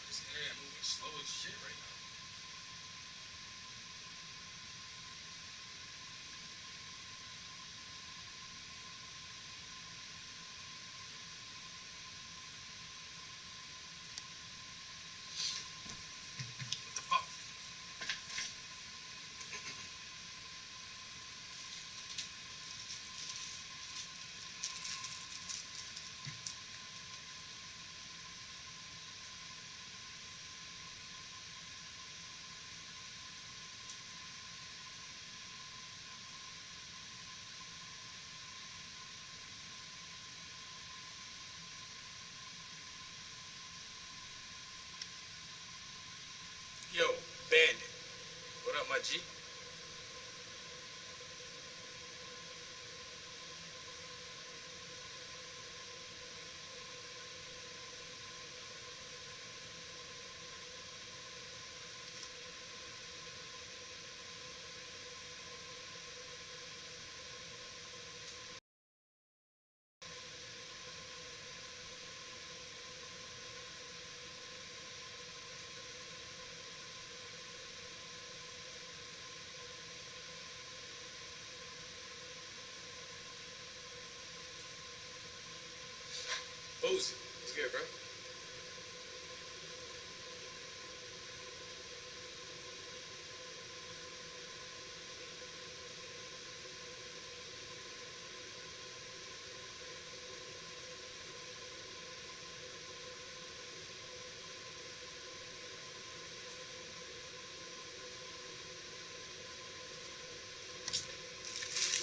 This internet moving slow as shit right now. What the fuck? Yo, Bandit. What up, my G? Boozy. What's good, bro?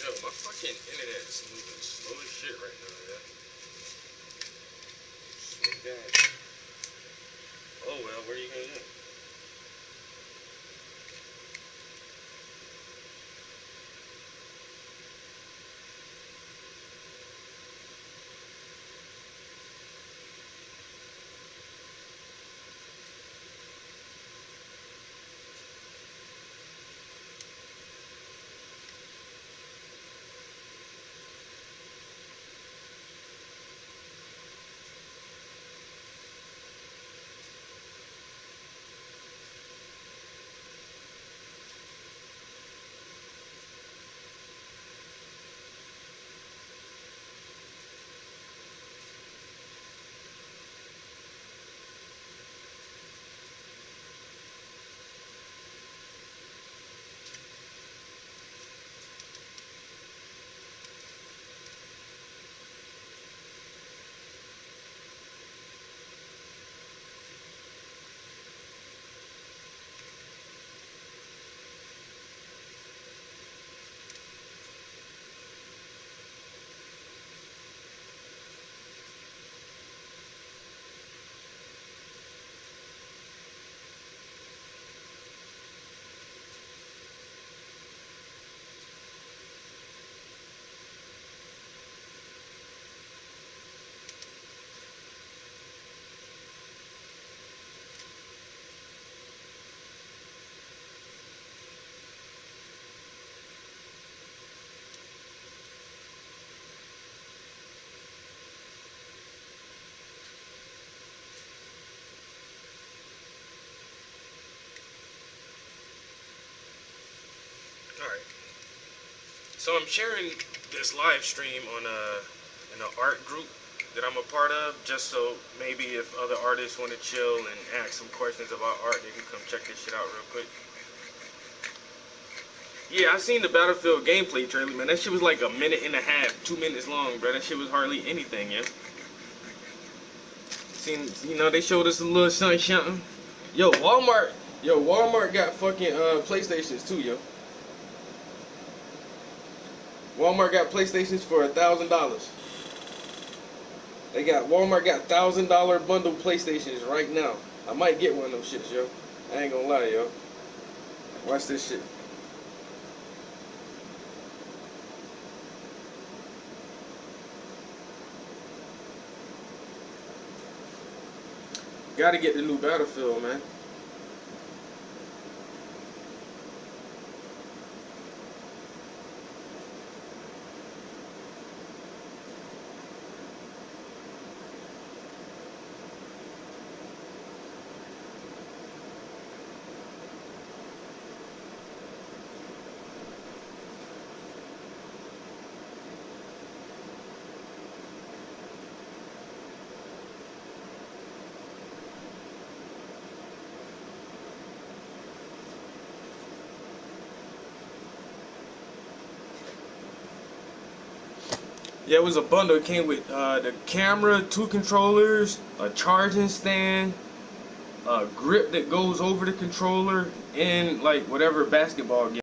Yo, my fucking internet is moving slow as shit right now, yeah. Slow down. Oh well, what are you gonna do? Alright. So I'm sharing this live stream on in an art group that I'm a part of, just so maybe if other artists want to chill and ask some questions about art, they can come check this shit out real quick. Yeah, I seen the Battlefield gameplay trailer, man. That shit was like a minute and a half, 2 minutes long, bro. That shit was hardly anything, yeah. Seen, they showed us a little something, something. Yo, Walmart. Yo, Walmart got fucking PlayStations too, yo. Walmart got PlayStations for $1,000. Walmart got $1,000 bundle PlayStations right now. I might get one of them shits, yo. I ain't gonna lie, yo. Watch this shit. Gotta get the new Battlefield, man. Yeah, it was a bundle. It came with the camera, 2 controllers, a charging stand, a grip that goes over the controller, and like whatever basketball game.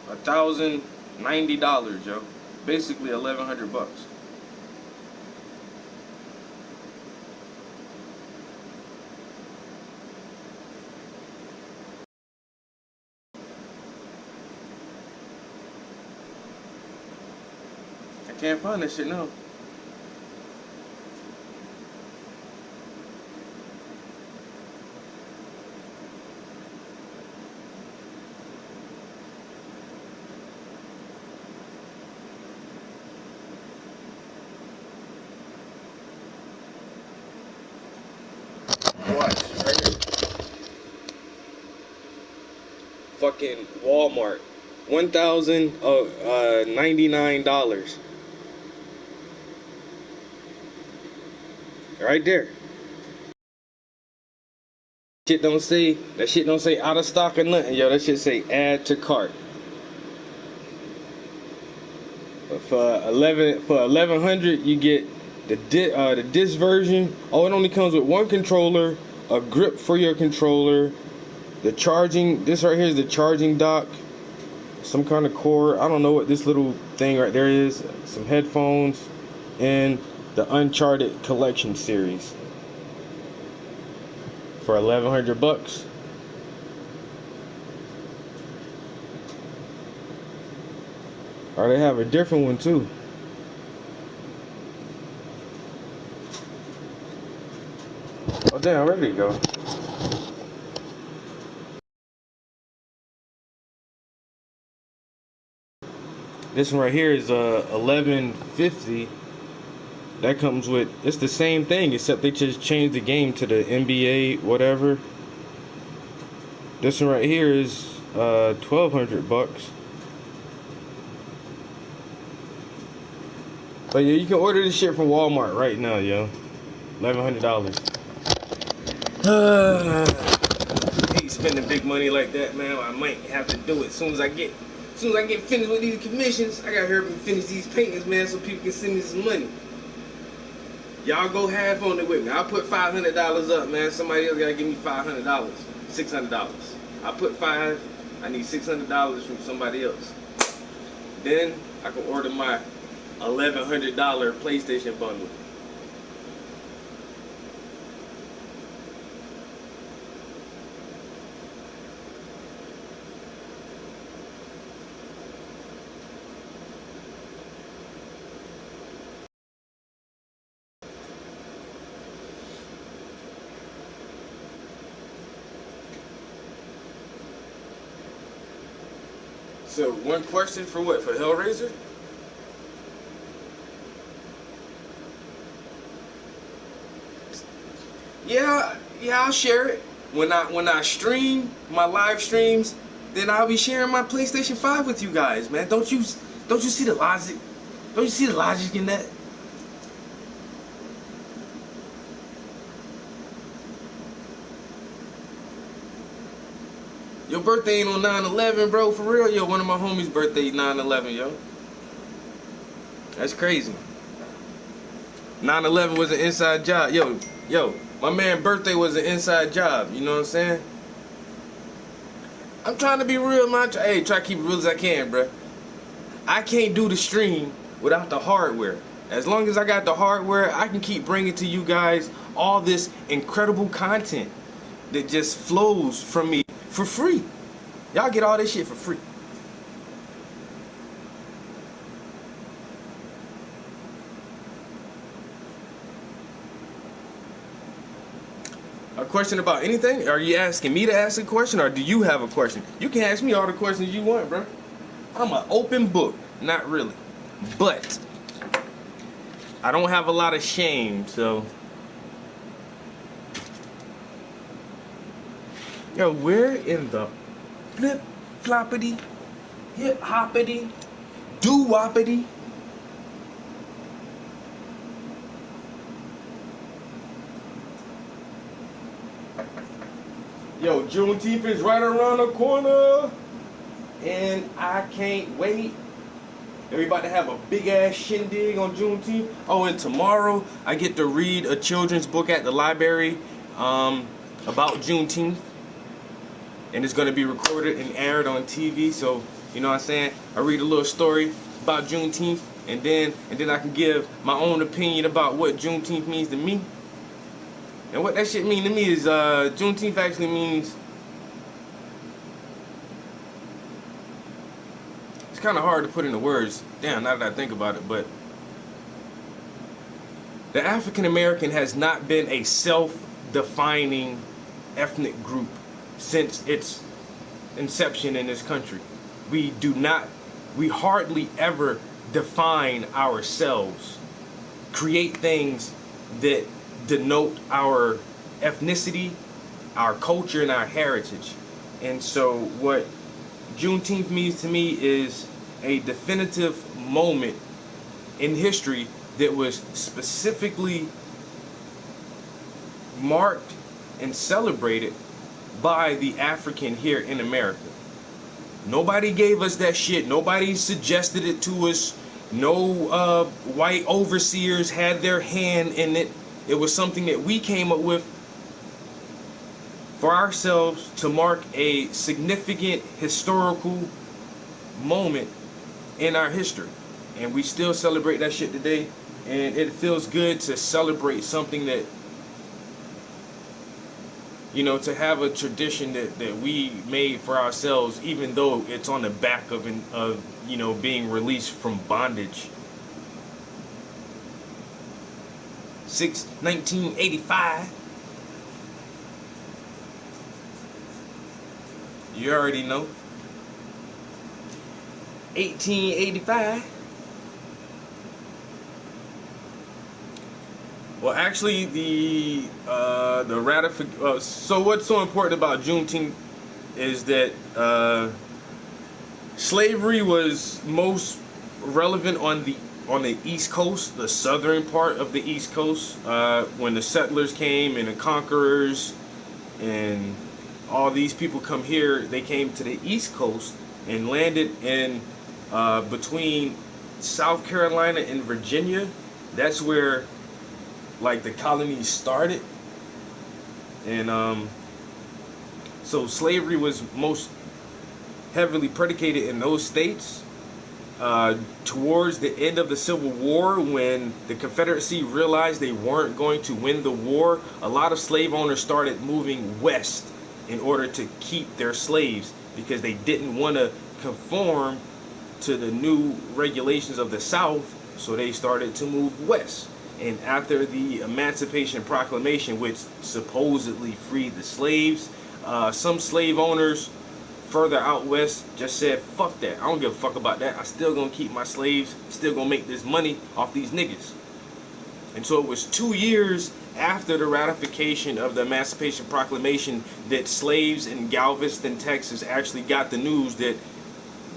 $1,090, yo. Basically $1,100. I can't find that shit now. Watch, right here. Fucking Walmart. $1,099. Right there. That shit don't say out of stock or nothing, yo. That shit say add to cart. But for 1100 you get the disc version. Oh, it only comes with 1 controller, a grip for your controller, the charging. This right here is the charging dock, some kind of cord. I don't know what this little thing right there is. Some headphones, and the Uncharted Collection series for $1,100. Or they have a different one too. Oh damn, where did it go? This one right here is $1,150. That comes with, it's the same thing except they just changed the game to the NBA whatever. This one right here is $1,200. But yeah, you can order this shit from Walmart right now, yo. $1,100. I hate spending big money like that, man. I might have to do it as soon as I get finished with these commissions. I gotta hurry up and finish these paintings, man, so people can send me some money. Y'all go half on it with me. I'll put $500 up, man. Somebody else gotta give me $500, $600. I put 5. I need $600 from somebody else. Then I can order my $1,100 PlayStation bundle. So one question for what? For Hellraiser? Yeah, I'll share it. When I stream my live streams, then I'll be sharing my PlayStation 5 with you guys, man. Don't you see the logic? Don't you see the logic in that? Your birthday ain't on 9/11, bro. For real, yo. One of my homies' birthday 9/11, yo. That's crazy. 9/11 was an inside job, yo. My man's birthday was an inside job. You know what I'm saying? I'm trying to be real, man. Hey, try to keep it real as I can, bro. I can't do the stream without the hardware. As long as I got the hardware, I can keep bringing to you guys all this incredible content that just flows from me for free. Y'all get all this shit for free. A question about anything? Are you asking me to ask a question, or do you have a question? You can ask me all the questions you want, bro. I'm an open book. Not really. But I don't have a lot of shame, so. Yo, where in the flip floppity, hip hoppity, doo woppity? Yo, Juneteenth is right around the corner, and I can't wait. Everybody to have a big ass shindig on Juneteenth. Oh, and tomorrow I get to read a children's book at the library about Juneteenth. And it's going to be recorded and aired on TV. So, you know what I'm saying? I read a little story about Juneteenth, and then I can give my own opinion about what Juneteenth means to me. And what that shit mean to me is Juneteenth actually means, it's kind of hard to put into words. Damn, now that I think about it, but the African American has not been a self-defining ethnic group since its inception in this country. We hardly ever define ourselves, create things that denote our ethnicity, our culture, and our heritage. And so what Juneteenth means to me is a definitive moment in history that was specifically marked and celebrated by the African here in America. Nobody gave us that shit. Nobody suggested it to us. No white overseers had their hand in it. It was something that we came up with for ourselves to mark a significant historical moment in our history. And we still celebrate that shit today. And it feels good to celebrate something that, you know, to have a tradition that we made for ourselves, even though it's on the back of you know, being released from bondage. 1985. You already know. 1885. Well, actually, the ratification. So what's so important about Juneteenth is that slavery was most relevant on the East Coast, the southern part of the East Coast, when the settlers came and the conquerors and all these people come here. They came to the East Coast and landed in between South Carolina and Virginia. That's where, like, the colonies started. And so slavery was most heavily predicated in those states. Towards the end of the Civil War, when the Confederacy realized they weren't going to win the war, a lot of slave owners started moving west in order to keep their slaves, because they didn't want to conform to the new regulations of the South. So they started to move west. And after the Emancipation Proclamation, which supposedly freed the slaves, some slave owners further out west just said, fuck that, I don't give a fuck about that, I still gonna keep my slaves, still gonna make this money off these niggas. And so it was 2 years after the ratification of the Emancipation Proclamation that slaves in Galveston, Texas actually got the news that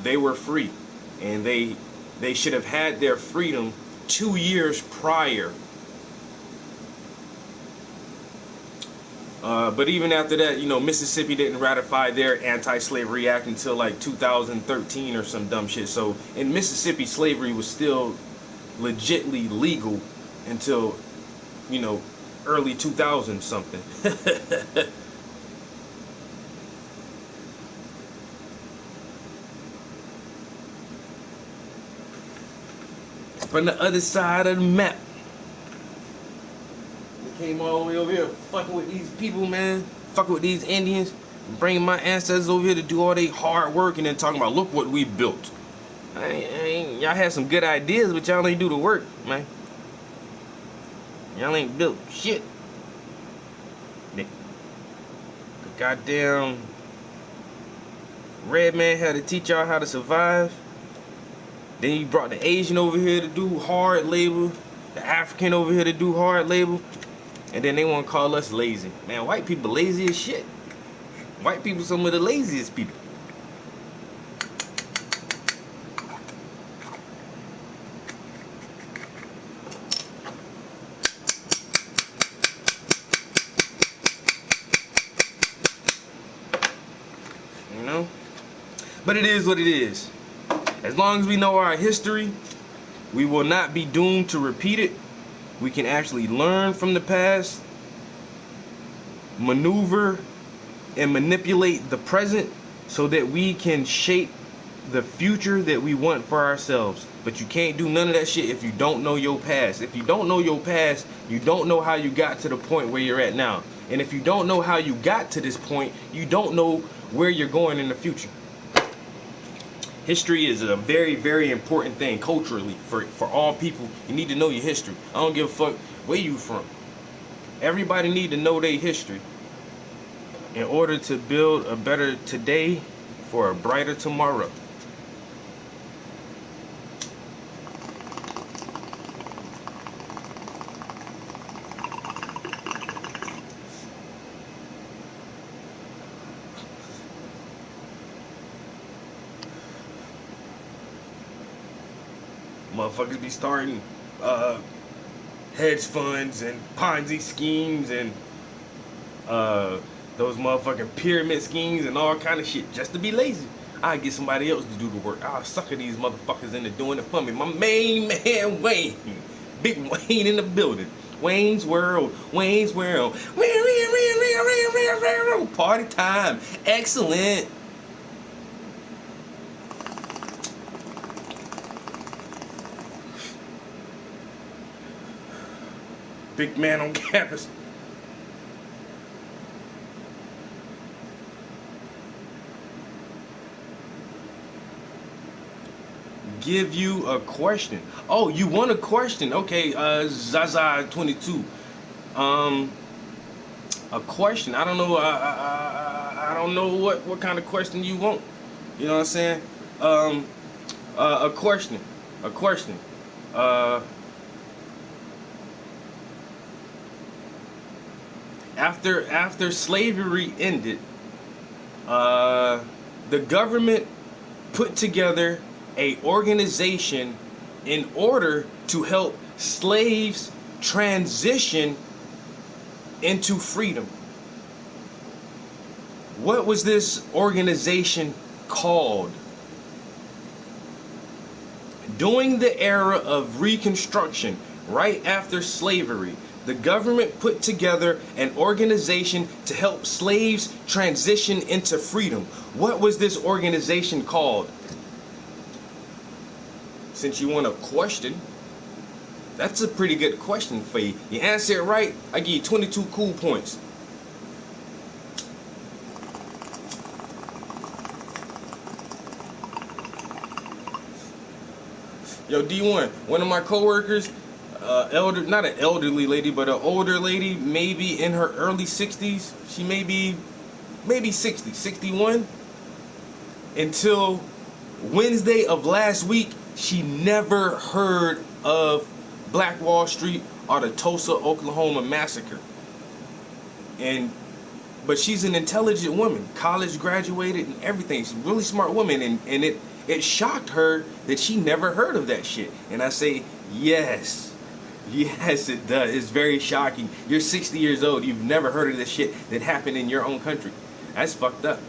they were free. And they should have had their freedom 2 years prior. But even after that, you know, Mississippi didn't ratify their Anti-Slavery Act until like 2013 or some dumb shit. So in Mississippi, slavery was still legitly legal until, you know, early 2000 something. from the other side of the map. They came all the way over here fucking with these people, man. Fucking with these Indians. Bringing my ancestors over here to do all their hard work and then talking about, look what we built. Y'all had some good ideas, but y'all ain't do the work, man. Y'all ain't built shit. The goddamn red man had to teach y'all how to survive. Then you brought the Asian over here to do hard labor, the African over here to do hard labor, and then they want to call us lazy. Man, white people lazy as shit. White people some of the laziest people. You know? But it is what it is. As long as we know our history, we will not be doomed to repeat it. We can actually learn from the past, maneuver and manipulate the present so that we can shape the future that we want for ourselves. But you can't do none of that shit if you don't know your past. If you don't know your past, you don't know how you got to the point where you're at now. And if you don't know how you got to this point, you don't know where you're going in the future. History is a very, very important thing culturally for all people. You need to know your history. I don't give a fuck where you from. Everybody need to know their history in order to build a better today for a brighter tomorrow. Motherfuckers be starting hedge funds and Ponzi schemes and those motherfucking pyramid schemes and all kind of shit just to be lazy. I get somebody else to do the work. I'll sucker these motherfuckers into doing it for me. My main man Wayne, Big Wayne in the building. Wayne's World, Wayne's World. Party time, excellent. Big man on campus. Give you a question. Oh, you want a question? Okay, Zaza 22. A question. I don't know. I don't know what kind of question you want. You know what I'm saying? A question. A question. After slavery ended, the government put together a organization in order to help slaves transition into freedom. What was this organization called? During the era of Reconstruction, right after slavery, the government put together an organization to help slaves transition into freedom. What was this organization called? Since you want a question, that's a pretty good question for you. You answer it right, I give you 22 cool points. Yo, D1, one of my coworkers, not an elderly lady, but an older lady, maybe in her early 60s. She may be 60, 61. Until Wednesday of last week, she never heard of Black Wall Street or the Tulsa, Oklahoma massacre. But she's an intelligent woman, college graduated and everything. She's a really smart woman, and it shocked her that she never heard of that shit. And I say, yes, it does. It's very shocking. You're 60 years old, you've never heard of this shit that happened in your own country. That's fucked up.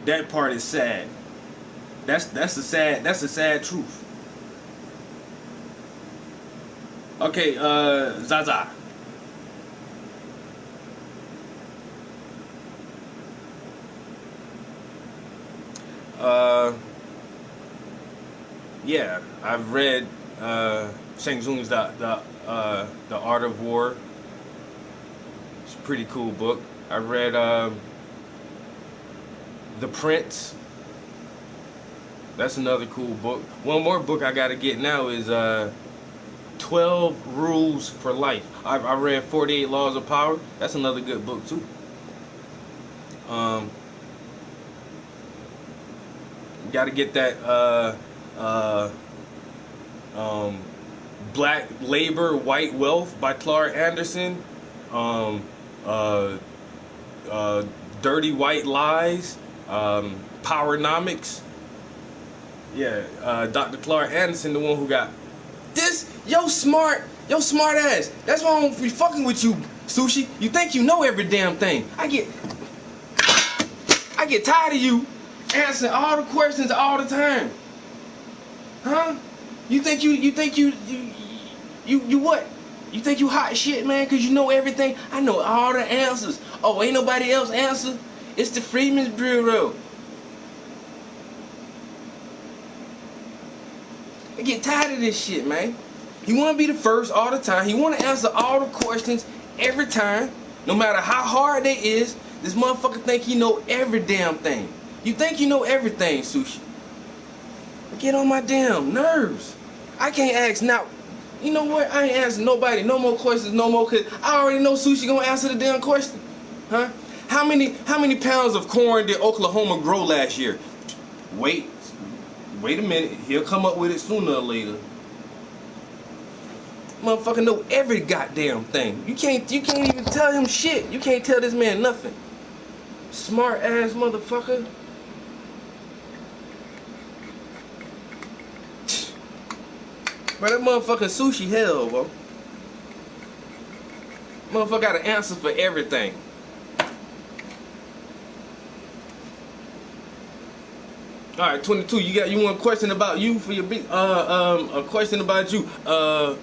That part is sad. That's a sad truth. Okay, Zaza. Uh, yeah, I've read Shang Tsung's the Art of War. It's a pretty cool book. I read The Prince. That's another cool book. One more book I gotta get now is 12 Rules for Life. I read 48 Laws of Power. That's another good book too. Um, Got to get that uh, um, Black Labor, White Wealth by Clark Anderson. Um, uh, uh, Dirty White Lies. Powernomics. Yeah, Dr. Clark Anderson, the one who got this. Yo smart ass. That's why I don't be fucking with you, Sushi. You think you know every damn thing. I get tired of you answering all the questions all the time. Huh? You what? You think you hot shit, man, cause you know everything? I know all the answers. Oh, ain't nobody else answer? It's the Freedmen's Bureau. I get tired of this shit, man. He wanna be the first all the time. He wanna answer all the questions every time, no matter how hard they is. This motherfucker think he know every damn thing. You think you know everything, Sushi. Get on my damn nerves. I can't ask now. You know what? I ain't asking nobody no more questions no more, cause I already know Sushi gonna answer the damn question. Huh? How many pounds of corn did Oklahoma grow last year? Wait a minute. He'll come up with it sooner or later. Motherfucker know every goddamn thing. You can't even tell him shit. You can't tell this man nothing. Smart ass motherfucker. Bro, that motherfucking Sushi hell, bro. Motherfucker got an answer for everything. All right, 22. You want a question about you for your big a question about you. Uh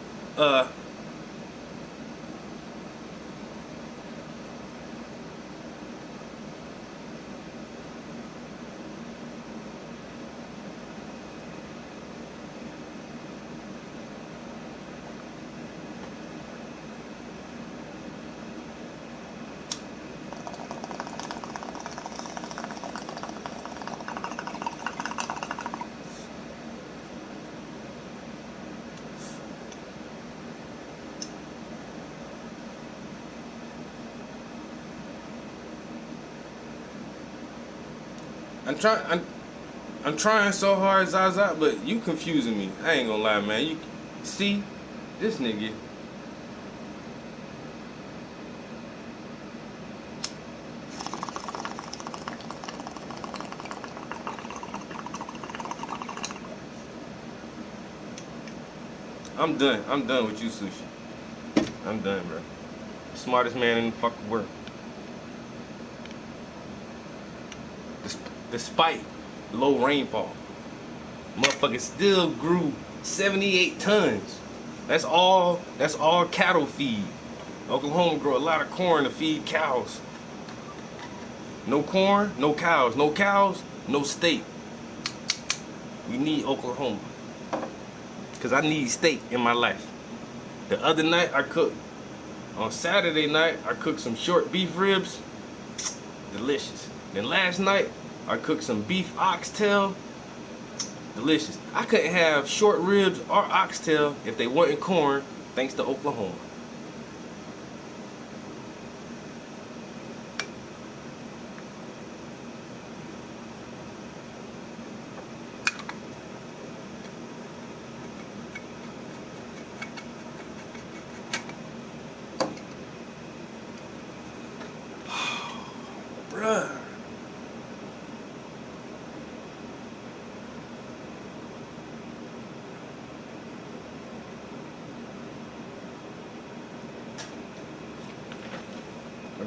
I'm trying so hard, Zaza, but you confusing me. I ain't gonna lie, man. You see this nigga. I'm done. I'm done with you, Sushi. I'm done, bro. Smartest man in the fucking world. Despite low rainfall, motherfucker still grew 78 tons. That's all cattle feed. Oklahoma grow a lot of corn to feed cows. No corn, no cows. No cows, no steak. We need Oklahoma. Cause I need steak in my life. The other night on Saturday night, I cooked some short beef ribs. Delicious. Then last night, I cooked some beef oxtail. Delicious. I couldn't have short ribs or oxtail if they weren't corn, thanks to Oklahoma. Bruh.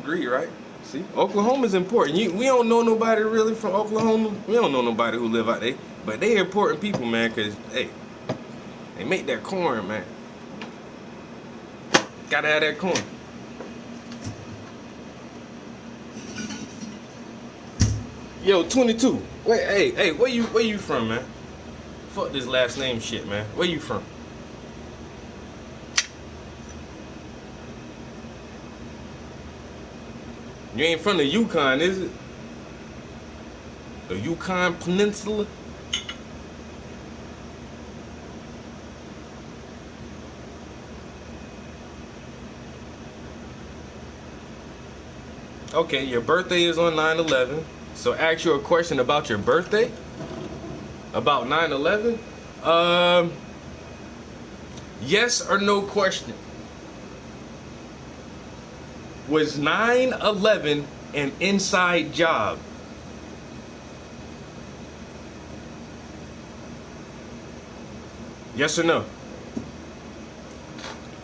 Agree, right? See, Oklahoma's important. We don't know nobody really from Oklahoma. We don't know nobody who live out there. But they important people, man, because, hey, they make that corn, man. Gotta have that corn. Yo, 22. Wait, hey, where you from, man? Fuck this last name shit, man. Where you from? You ain't from the Yukon, is it? The Yukon Peninsula? Okay, your birthday is on 9/11. So ask you a question about your birthday? About 9/11? Yes or no question. Was 9/11 an inside job? Yes or no?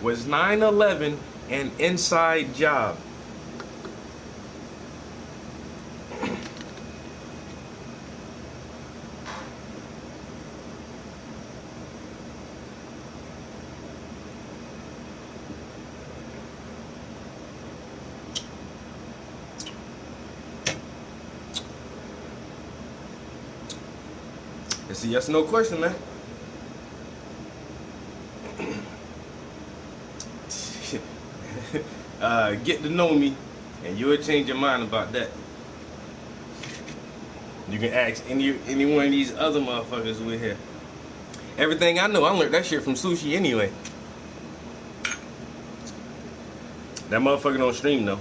Was 9/11 an inside job? It's a yes or no question, man. Get to know me, and you'll change your mind about that. You can ask any one of these other motherfuckers with here. Everything I know, I learned that shit from Sushi anyway. That motherfucker don't stream though.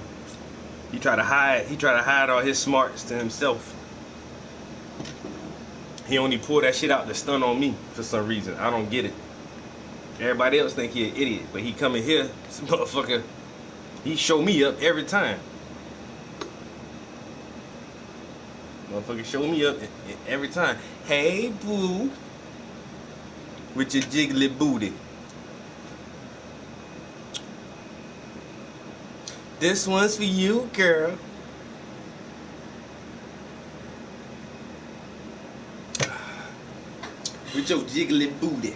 He try to hide all his smarts to himself. He only pull that shit out to stun on me for some reason. I don't get it. Everybody else think he an idiot, but he coming here, this motherfucker, he show me up every time. Motherfucker show me up every time. Hey, boo. With your jiggly booty. This one's for you, girl. With your jiggly booty.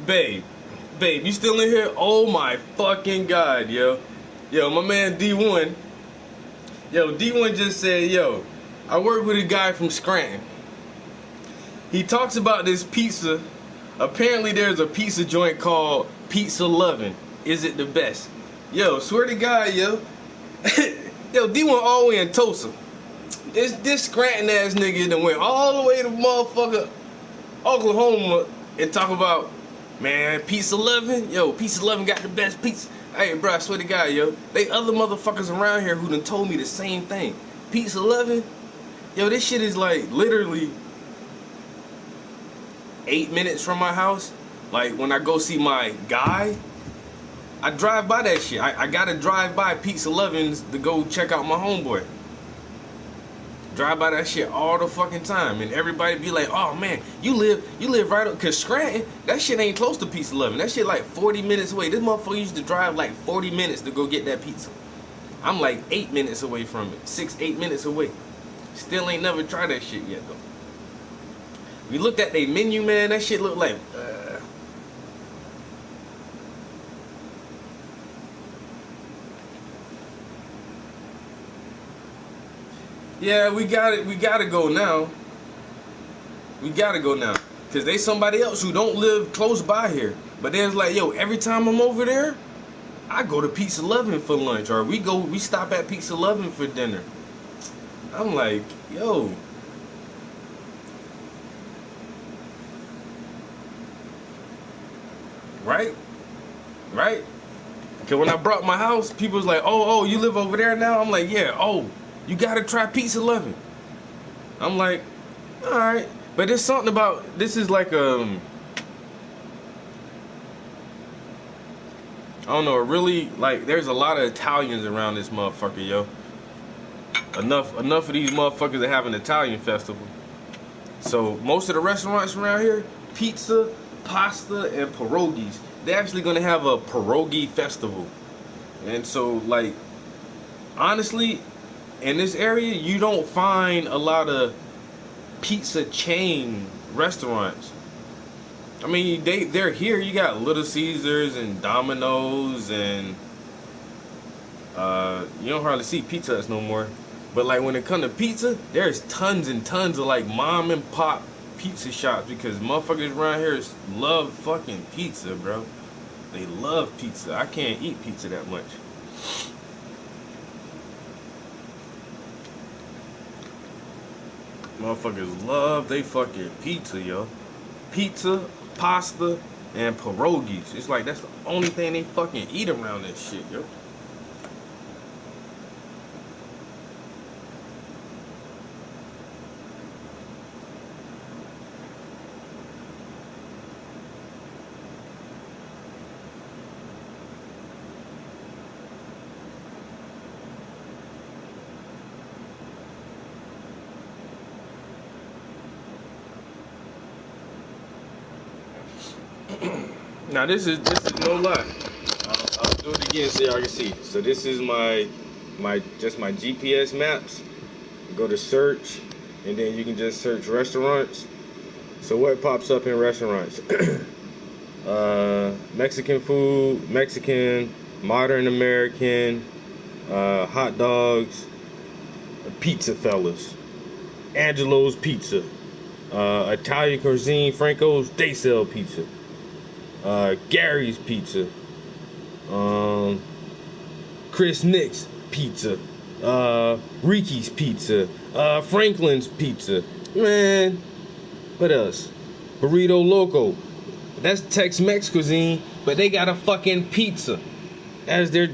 Babe, you still in here? Oh my fucking god, yo. Yo, my man D1. Yo, D1 just said, yo, I work with a guy from Scranton. He talks about this pizza. Apparently there's a pizza joint called Pizza Lovin'. Is it the best? Yo, swear to God, yo. Yo, D1 all the way in Tulsa. This Scranton ass nigga that went all the way to motherfucker Oklahoma and talk about, man, Pizza Lovin'. Yo, Pizza Lovin' got the best pizza. Hey, bro, I swear to God, yo. They other motherfuckers around here who done told me the same thing. Pizza Lovin'. Yo, this shit is like literally 8 minutes from my house. Like when I go see my guy, I drive by that shit. I gotta drive by Pizza Lovin's to go check out my homeboy. Drive by that shit all the fucking time, and everybody be like, "Oh man, you live right up." Cause Scranton, that shit ain't close to Pizza Lovin'. That shit like 40 minutes away. This motherfucker used to drive like 40 minutes to go get that pizza. I'm like 8 minutes away from it, 6-8 minutes away. Still ain't never tried that shit yet though. We looked at their menu, man. That shit looked like. Yeah, we got it. We gotta go now. We gotta go now, cause they somebody else who don't live close by here. But there's like, yo, every time I'm over there, I go to Pizza Lovin' for lunch, or we stop at Pizza Lovin' for dinner. I'm like, yo. Right? Right? Cause when I brought my house, people was like, oh, you live over there now? I'm like, yeah, oh, you gotta try Pizza Lovin'. I'm like, alright. But there's something about, this is like I don't know, really, like, there's a lot of Italians around this motherfucker, yo. Enough of these motherfuckers that have an Italian festival. So most of the restaurants around here, pizza, pasta, and pierogies, they're actually gonna have a pierogi festival. And so, like, honestly, in this area, you don't find a lot of pizza chain restaurants. I mean, they're here. You got Little Caesars and Domino's, and you don't hardly see Pizza Huts no more. But like when it comes to pizza, there's tons and tons of like mom and pop pizza shops because motherfuckers around here love fucking pizza, bro. They love pizza. I can't eat pizza that much. Motherfuckers love they fucking pizza, yo. Pizza, pasta, and pierogies. It's like that's the only thing they fucking eat around this shit, yo. Now this is no lie. I'll do it again so y'all can see. So this is my just my GPS maps. Go to search, and then you can just search restaurants. So what pops up in restaurants? Mexican food, Mexican, modern American, hot dogs, pizza fellas, Angelo's Pizza, Italian cuisine, Franco's, they sell pizza. Gary's Pizza, Chris Nick's Pizza, Ricky's Pizza, Franklin's Pizza. Man, what else? Burrito Loco. That's Tex-Mex cuisine, but they got a fucking pizza as their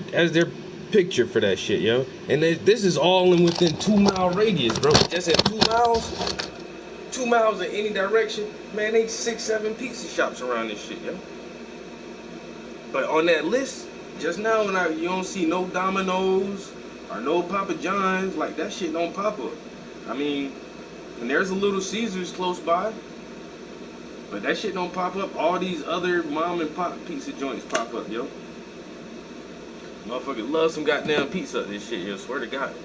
picture for that shit, yo. And this is all in within 2 mile radius, bro. Just at 2 miles, 2 miles in any direction, man. They 6-7 pizza shops around this shit, yo. But on that list, just now, you don't see no Domino's or no Papa John's, like that shit don't pop up. I mean, and there's a Little Caesars close by, but that shit don't pop up. All these other mom and pop pizza joints pop up, yo. Motherfuckers love some goddamn pizza this shit, yo. Swear to God.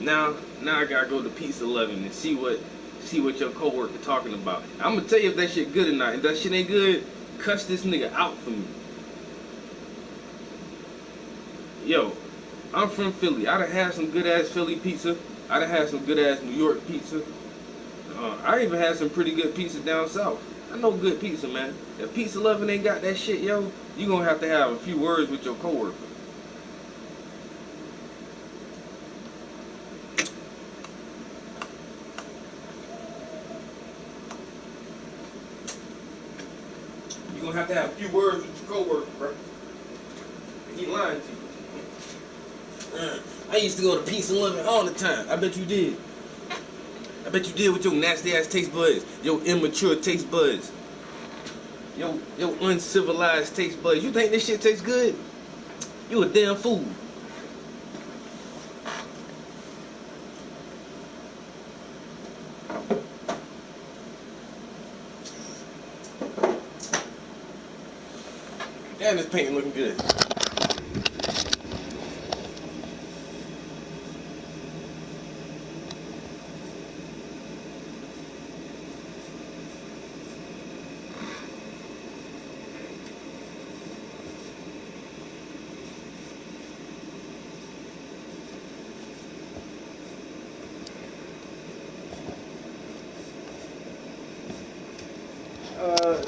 Now I gotta go to Pizza 11 and see what your coworker talking about. I'm gonna tell you if that shit good or not. If that shit ain't good, cuss this nigga out for me. Yo, I'm from Philly. I done had some good ass Philly pizza. I done had some good ass New York pizza. I even had some pretty good pizza down south. I know good pizza, man. If Pizza 11 ain't got that shit, yo, you gonna have to have a few words with your coworker. You gonna have to have a few words with your coworker, bro. He lying to you. I used to go to Pizza 11 all the time. I bet you did. I bet you did with your nasty ass taste buds, your immature taste buds, your uncivilized taste buds. You think this shit tastes good? You a damn fool. Damn, this painting looking good.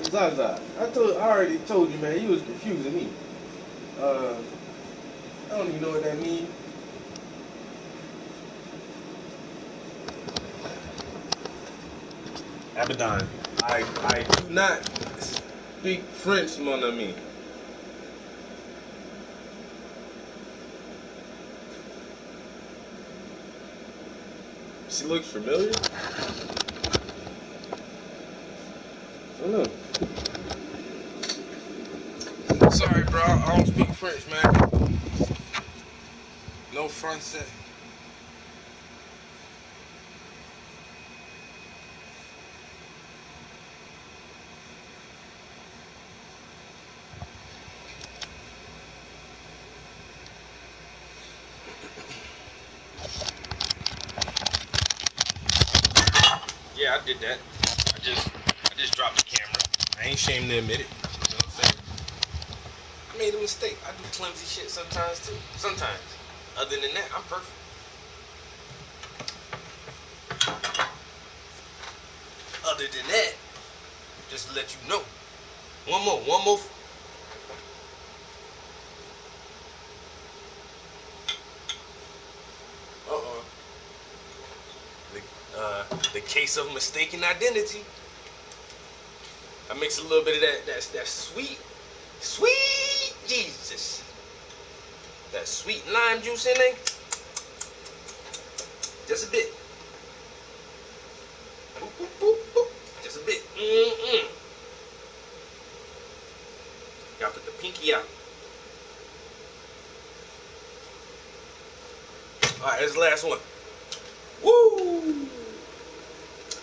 Zaza, I already told you, man, you was confusing me. I don't even know what that means. Abaddon. I do not speak French, mon ami. She looks familiar. I don't know. Sorry, bro. I don't speak French, man. No Francais. Yeah, I did that. I just dropped the camera. I ain't ashamed to admit it. You know what I'm saying? I made a mistake. I do clumsy shit sometimes too. Sometimes. Other than that, I'm perfect. Other than that, just to let you know. One more. Uh-oh. The case of mistaken identity. I mix a little bit of that sweet Jesus. That sweet lime juice in there. Just a bit. Boop, boop, boop, boop. Just a bit. Mm-mm. Gotta put the pinky out. Alright, that's the last one. Woo!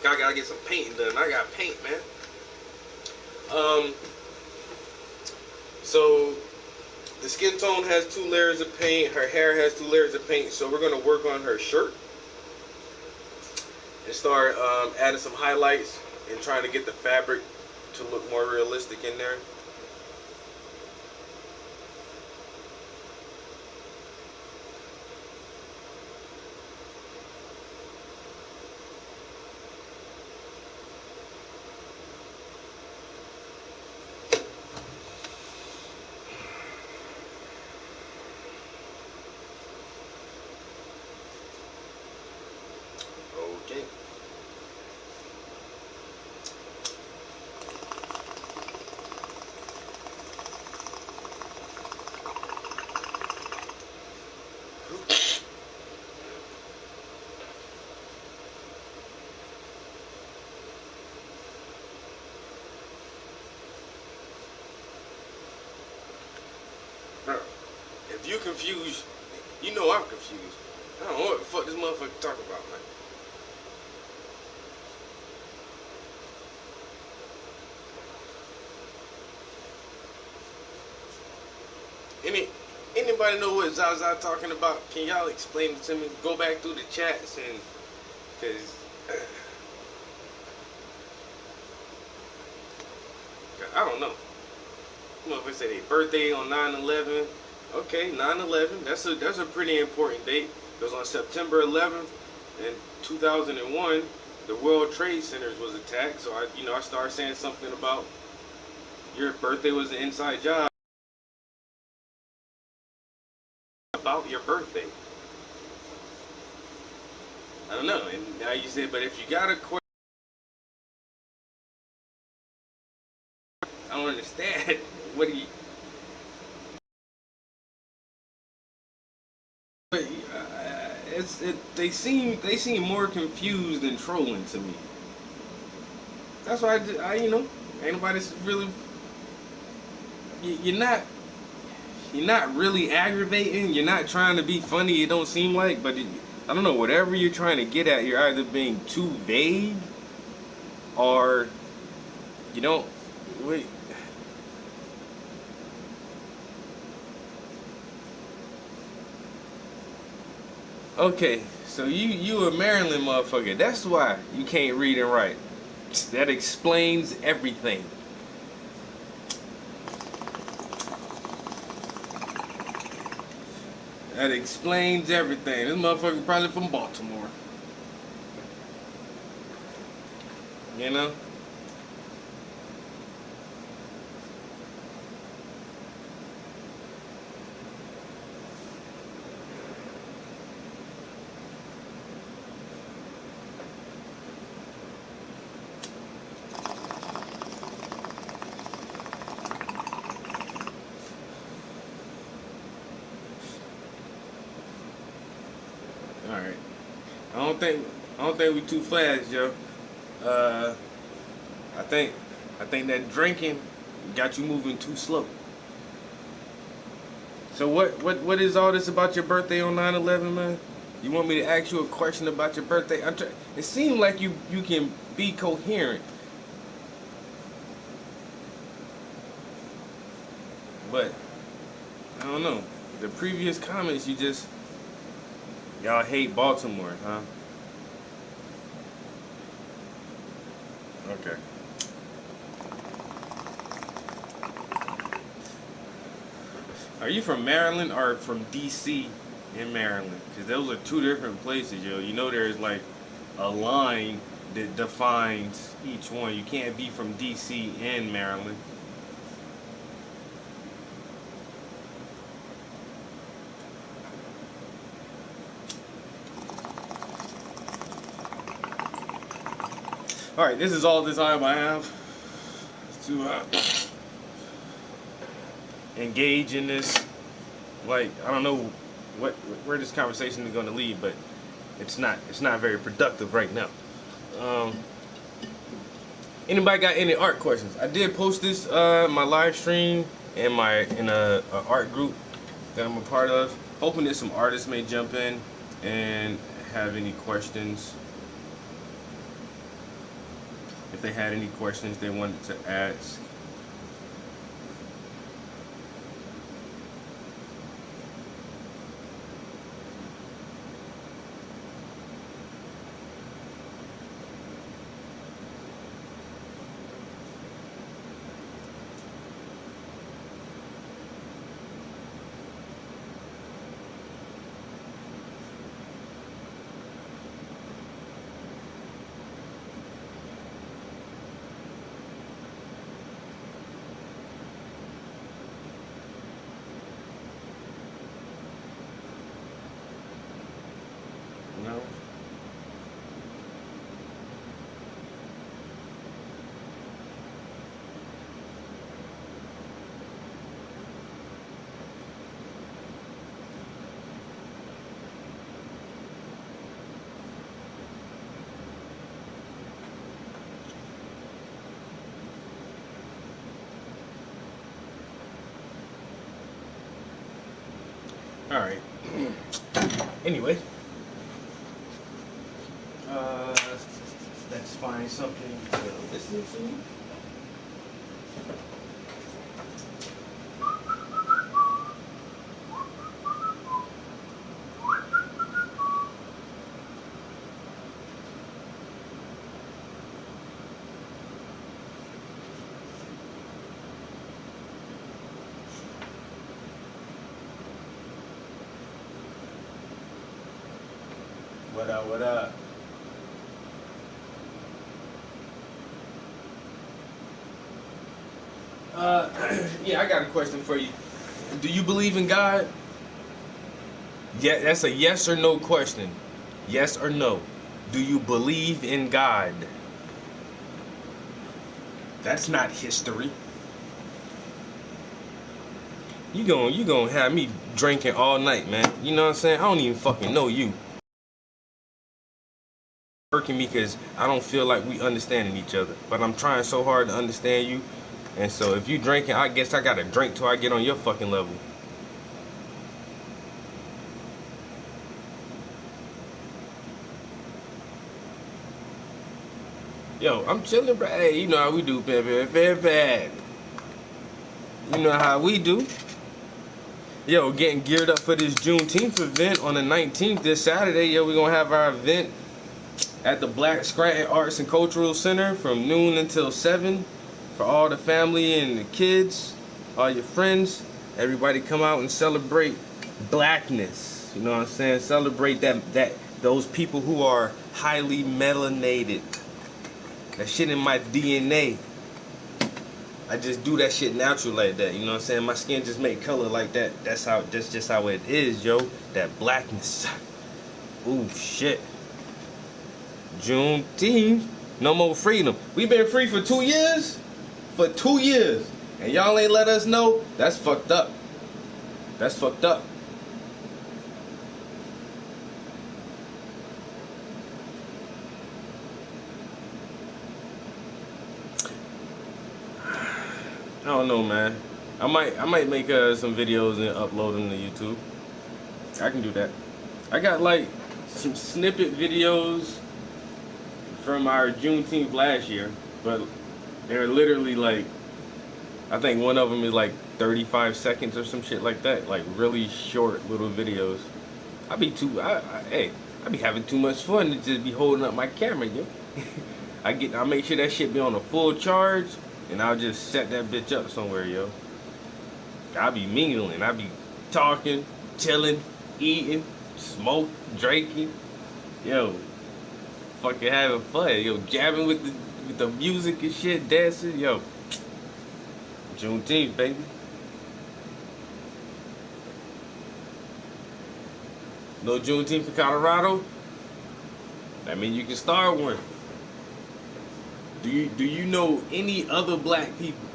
Gotta get some painting done. I got paint, man. Um, so the skin tone has 2 layers of paint. Her hair has 2 layers of paint. So we're gonna work on her shirt and start adding some highlights and trying to get the fabric to look more realistic in there. Okay. Bro, if you confused, you know I'm confused. I don't know what the fuck this motherfucker talking about, man. Any anybody know what Zaza talking about? Can y'all explain it to me? Go back through the chats and cause I don't know. Motherfucker say their birthday on 9/11. Okay, 9/11. That's a pretty important date. It was on September 11th in 2001. The World Trade Centers was attacked. So I started saying something about your birthday was an inside job about your birthday. I don't know. And now you said, but if you got a question, I don't understand. What do you? They seem more confused than trolling to me. That's why ain't nobody's really you're not really aggravating. You're not trying to be funny. It don't seem like, but I don't know. Whatever you're trying to get at, you're either being too vague or you don't. Wait. Okay, so you a Maryland motherfucker. That's why you can't read and write. That explains everything. That explains everything. This motherfucker probably from Baltimore. You know? All right. I don't think I don't think we too fast, Joe. Uh, I think I think that drinking got you moving too slow. So what is all this about your birthday on 9/11, man? You want me to ask you a question about your birthday? It seemed like you can be coherent, but I don't know. The previous comments, y'all hate Baltimore, huh? Okay. Are you from Maryland or from DC in Maryland? Because those are two different places, yo. You know there's like a line that defines each one. You can't be from DC and Maryland. All right, this is all the time I have to engage in this. Like, I don't know where this conversation is going to lead, but it's not very productive right now. Um, Anybody got any art questions? I did post this my live stream in a art group that I'm a part of. Hoping that some artists may jump in and have any questions. If they had any questions they wanted to ask. No? Alright. Anyway. Uh, let's find something to listen to. What up, what up? Yeah, I got a question for you. Do you believe in God? Yeah, that's a yes or no question. Yes or no. Do you believe in God? That's not history. You gonna have me drinking all night, man. You know what I'm saying? I don't even fucking know you. Working me because I don't feel like we understanding each other. But I'm trying so hard to understand you. And so if you drinking, I guess I gotta drink till I get on your fucking level. Yo, I'm chilling, bro. Hey, you know how we do, baby. Very bad. You know how we do. Yo, getting geared up for this Juneteenth event on the 19th this Saturday. Yo, we're gonna have our event at the Black Scranton Arts and Cultural Center from noon until 7 for all the family and the kids, all your friends. Everybody come out and celebrate blackness. You know what I'm saying? Celebrate that those people who are highly melanated. That shit in my DNA. I just do that shit natural like that. You know what I'm saying? My skin just make color like that. That's just how it is, yo. That blackness. Ooh, shit. Juneteenth. No more freedom. We've been free for 2 years? For 2 years. And y'all ain't let us know? That's fucked up. That's fucked up. I don't know, man. I might make some videos and upload them to YouTube. I can do that. I got like some snippet videos from our Juneteenth last year, but they're literally like, I think one of them is like 35 seconds or some shit like that, like really short little videos. I be having too much fun to just be holding up my camera, yo. I make sure that shit be on a full charge, and I'll just set that bitch up somewhere, yo. I be mingling, I be talking, chilling, eating, smoke, drinking, yo, fucking having fun, yo, jabbing with the music and shit, dancing, yo. Juneteenth, baby. No Juneteenth in Colorado? I mean, you can start one. Do you know any other black people?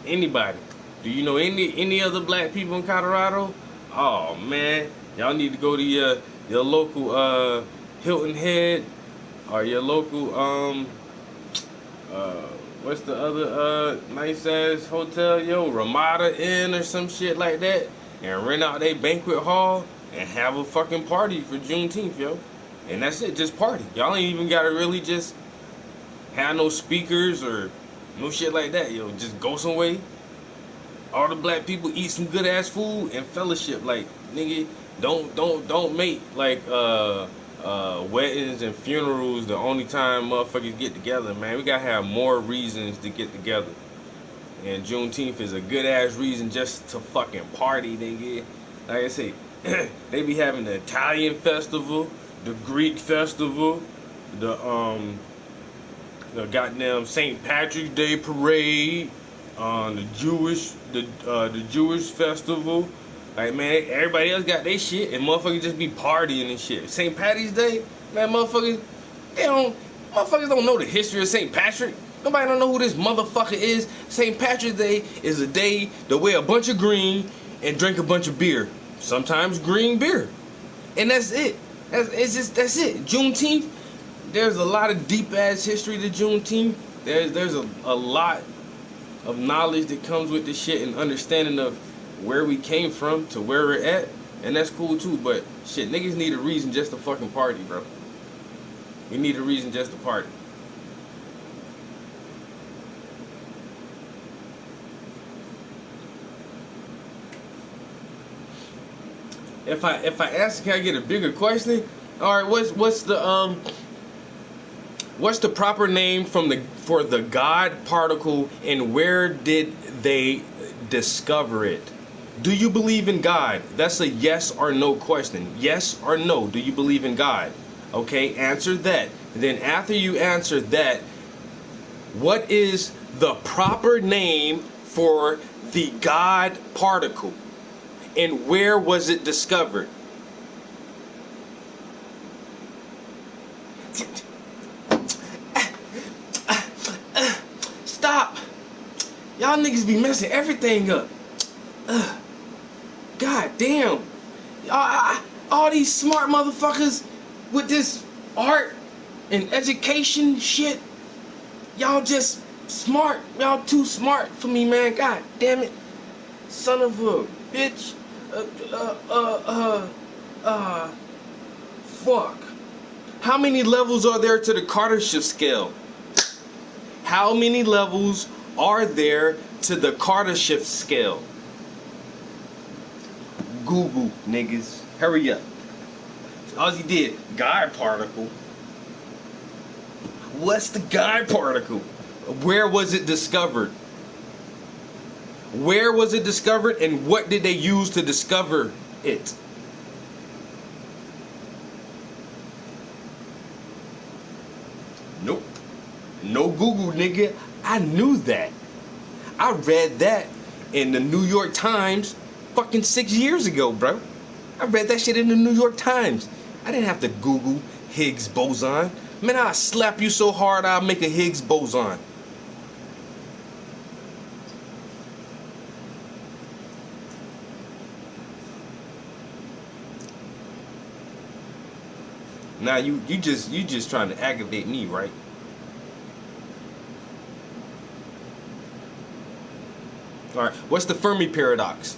Anybody? Do you know any other black people in Colorado? Oh man, y'all need to go to your local Hilton Head or your local uh what's the other nice ass hotel, yo, Ramada Inn or some shit like that, and rent out their banquet hall and have a fucking party for Juneteenth, yo. And that's it, just party. Y'all ain't even gotta really just have no speakers or no shit like that, yo. Just go somewhere. All the black people eat some good ass food and fellowship. Like, nigga, don't make like weddings and funerals the only time motherfuckers get together, man. We gotta have more reasons to get together. And Juneteenth is a good ass reason just to fucking party, nigga. Like I say, they be having the Italian festival, the Greek festival, the goddamn St. Patrick's Day parade, the Jewish festival. Like, man, everybody else got their shit, and motherfuckers just be partying and shit. St. Patty's Day, man, motherfuckers don't know the history of St. Patrick. Nobody don't know who this motherfucker is. St. Patrick's Day is a day to wear a bunch of green and drink a bunch of beer. Sometimes green beer. And that's it. That's it. Juneteenth, there's a lot of deep ass history to Juneteenth. There's a lot of knowledge that comes with this shit and understanding of where we came from to where we're at, and that's cool too. But shit, niggas need a reason just to fucking party, bro. We need a reason just to party. If I ask, can I get a bigger question? All right, what's the proper name for the God particle, and where did they discover it? Do you believe in God? That's a yes or no question. Yes or no, do you believe in God? Okay, answer that. Then after you answer that, what is the proper name for the God particle? And where was it discovered? Stop! Y'all niggas be messing everything up. God damn. All these smart motherfuckers with this art and education shit. Y'all just smart. Y'all too smart for me, man. God damn it. Son of a bitch. Fuck. How many levels are there to the Kardashev scale? How many levels are there to the Kardashev scale? Google, niggas. Hurry up. All he did, God particle. What's the God particle? Where was it discovered? Where was it discovered, and what did they use to discover it? Nope. No Google, nigga. I knew that. I read that in the New York Times fucking 6 years ago, bro. I read that shit in the New York Times. I didn't have to Google Higgs boson. Man, I'll slap you so hard I'll make a Higgs boson. Now you just trying to aggravate me, right? All right. What's the Fermi paradox?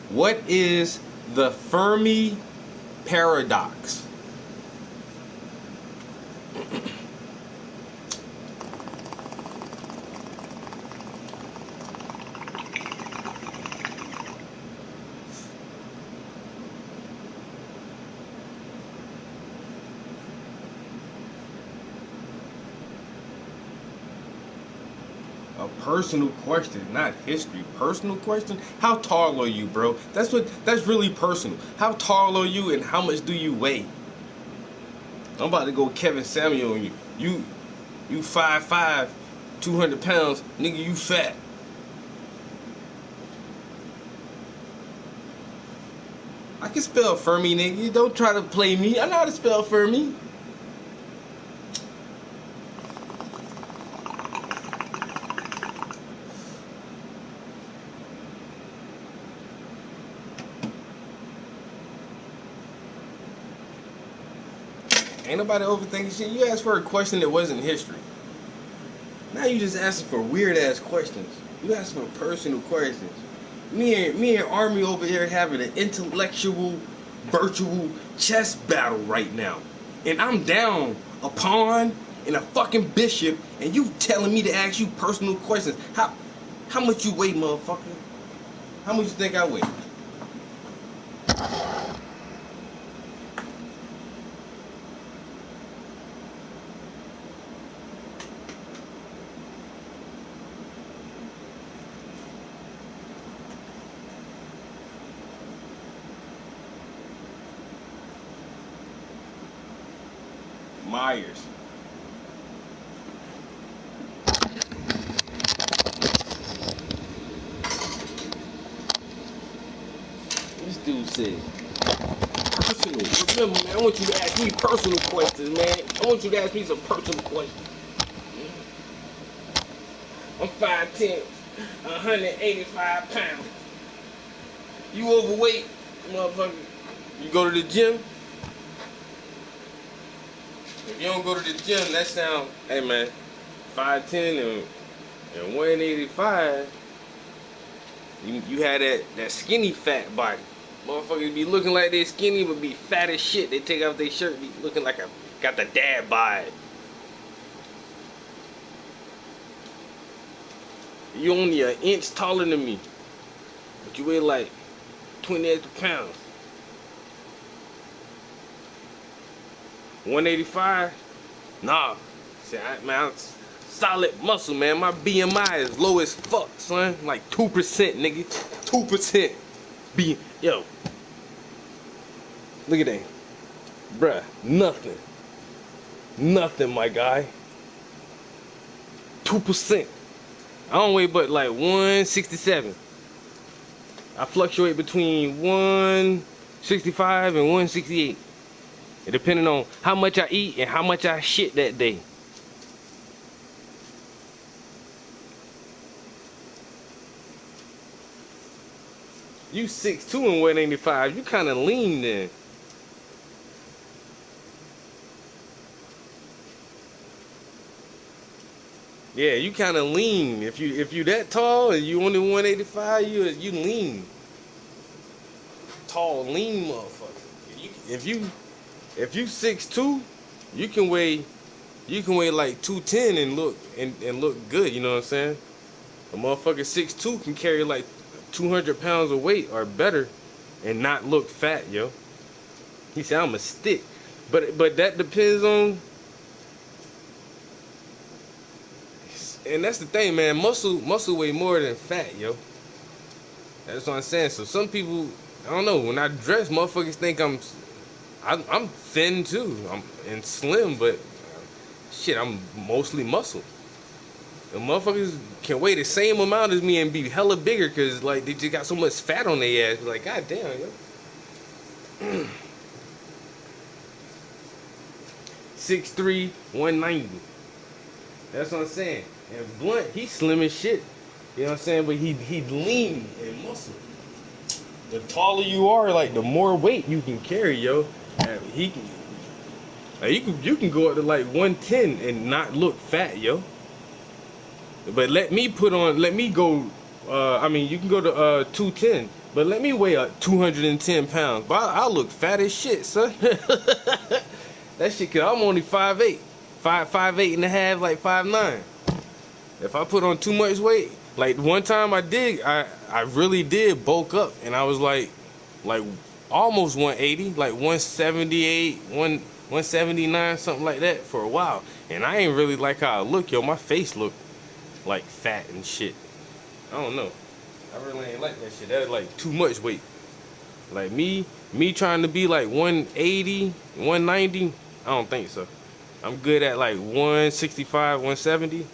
What is the Fermi paradox? A personal question, not history. Personal question. How tall are you, bro? That's really personal. How tall are you and how much do you weigh? I'm about to go Kevin Samuel on you. You 5'5", 200 pounds, nigga. You fat. I can spell Fermi, nigga. Don't try to play me. I know how to spell Fermi. Ain't nobody overthinking shit. You asked for a question that wasn't history. Now you just asking for weird ass questions. You asking for personal questions. Me and Army over here having an intellectual, virtual chess battle right now, and I'm down a pawn and a fucking bishop, and you telling me to ask you personal questions. How much you weigh, motherfucker? How much you think I weigh? Myers. This dude said personal. Remember, man, I want you to ask me personal questions, man. I want you to ask me some personal questions. I'm 5'10", 185 pounds. You overweight, motherfucker. You go to the gym. If you don't go to the gym, that sound, hey man, 5'10" and 185. You had that skinny fat body. Motherfuckers be looking like they skinny but be fat as shit. They take off their shirt, be looking like got the dad bod. You only an inch taller than me, but you weigh like 20 extra pounds. 185? Nah. See, man, I'm solid muscle, man. My BMI is low as fuck, son. Like 2%, nigga. 2%. Yo. Look at that. Bruh, nothing. Nothing, my guy. 2%. I don't weigh but like 167. I fluctuate between 165 and 168. Depending on how much I eat and how much I shit that day. You 6'2" and 185. You kind of lean then. Yeah, you kind of lean. If you that tall and you only 185, you lean. Tall, lean motherfucker. If you 6'2", you can weigh like 210 and look good. You know what I'm saying? A motherfucker 6'2" can carry like 200 pounds of weight or better and not look fat, yo. He said I'm a stick, but that depends on. And that's the thing, man. Muscle weigh more than fat, yo. That's what I'm saying. So some people, I don't know. When I dress, motherfuckers think I'm thin too. And slim, but shit, I'm mostly muscle. The motherfuckers can weigh the same amount as me and be hella bigger because like they just got so much fat on their ass. Like, god damn, yo. 6'3", 190. That's what I'm saying. And Blunt, he's slim as shit. You know what I'm saying? But he lean and muscle. The taller you are, like the more weight you can carry, yo. And he can. Like, you can go up to like 110 and not look fat, yo. But let me go I mean, you can go to 210, but let me weigh 210 pounds. But I look fat as shit, son. That shit, cause I'm only 5'8", 5'8" and a half, like 5'9". If I put on too much weight, like one time I really did bulk up, and I was like almost 180, like 178, 179, something like that for a while. And I ain't really like how I look, yo. My face look like fat and shit. I don't know. I really ain't like that shit. That's like too much weight. Like me trying to be like 180, 190, I don't think so. I'm good at like 165, 170.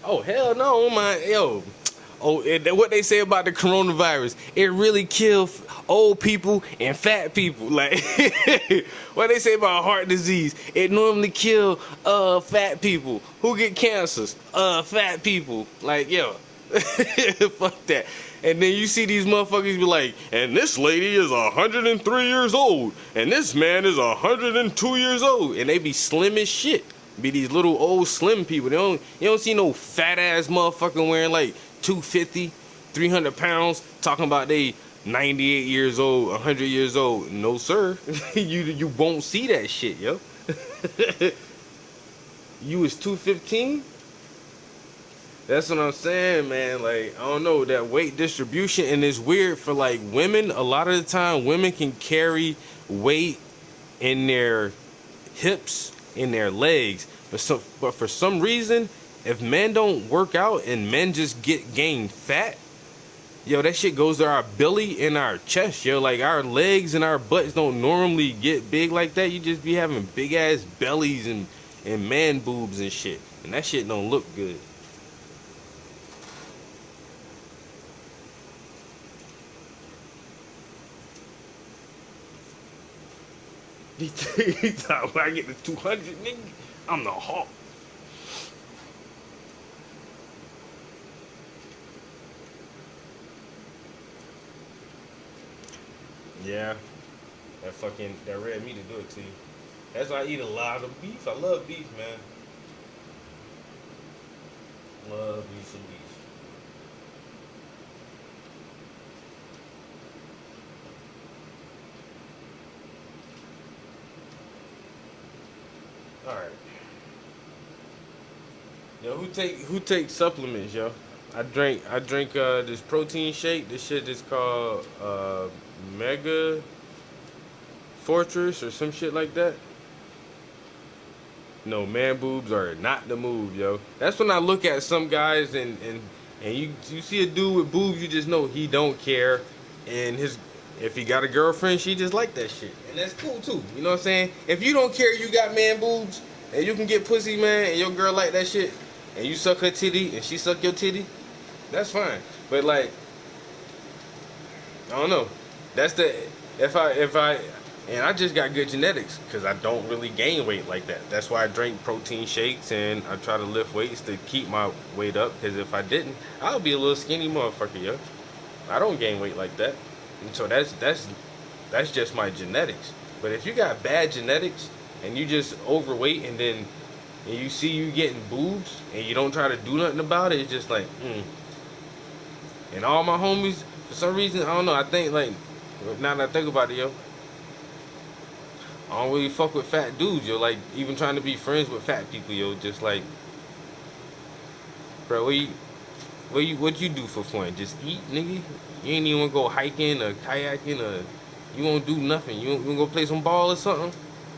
Oh hell no, man, yo. Oh, what they say about the coronavirus? It really kills old people and fat people. Like what they say about heart disease? It normally kill fat people. Who get cancers? Fat people. Like yo, fuck that. And then you see these motherfuckers be like, and this lady is 103 years old, and this man is 102 years old, and they be slim as shit. Be these little old slim people. You don't see no fat ass motherfucker wearing like 250, 300 pounds, talking about they 98 years old, 100 years old. No sir, you won't see that shit, yo. You was 215. That's what I'm saying, man. Like, I don't know, that weight distribution, and it's weird for like women. A lot of the time, women can carry weight in their hips, in their legs. But for some reason, if men don't work out and men just gain fat, yo, that shit goes to our belly and our chest, yo. Like our legs and our butts don't normally get big like that. You just be having big ass bellies and man boobs and shit, and that shit don't look good. He thought when I get to 200, nigga, I'm the Hulk. Yeah, that red meat to do it to you. That's why I eat a lot of beef. I love beef, man. Love me some beef. All right, yo, who take supplements, yo? I drink this protein shake. This shit is called Mega Fortress or some shit like that. No, man boobs are not the move, yo. That's when I look at some guys and you see a dude with boobs, you just know he don't care, and his if he got a girlfriend, she just like that shit, and that's cool too. You know what I'm saying? If you don't care, you got man boobs, and you can get pussy, man, and your girl like that shit, and you suck her titty and she suck your titty, that's fine. But like I don't know. That's the if I and I just got good genetics because I don't really gain weight like that. That's why I drink protein shakes and I try to lift weights to keep my weight up. Because if I didn't, I would be a little skinny motherfucker, yo. I don't gain weight like that, and so that's just my genetics. But if you got bad genetics and you just overweight and you see you getting boobs and you don't try to do nothing about it, it's just like, And all my homies, for some reason, I don't know. I think like now that I think about it, yo, I don't really fuck with fat dudes, yo. Like even trying to be friends with fat people, yo. Just like, bro, what you do for fun? Just eat, nigga. You ain't even wanna go hiking or kayaking or you won't do nothing. You won't go play some ball or something.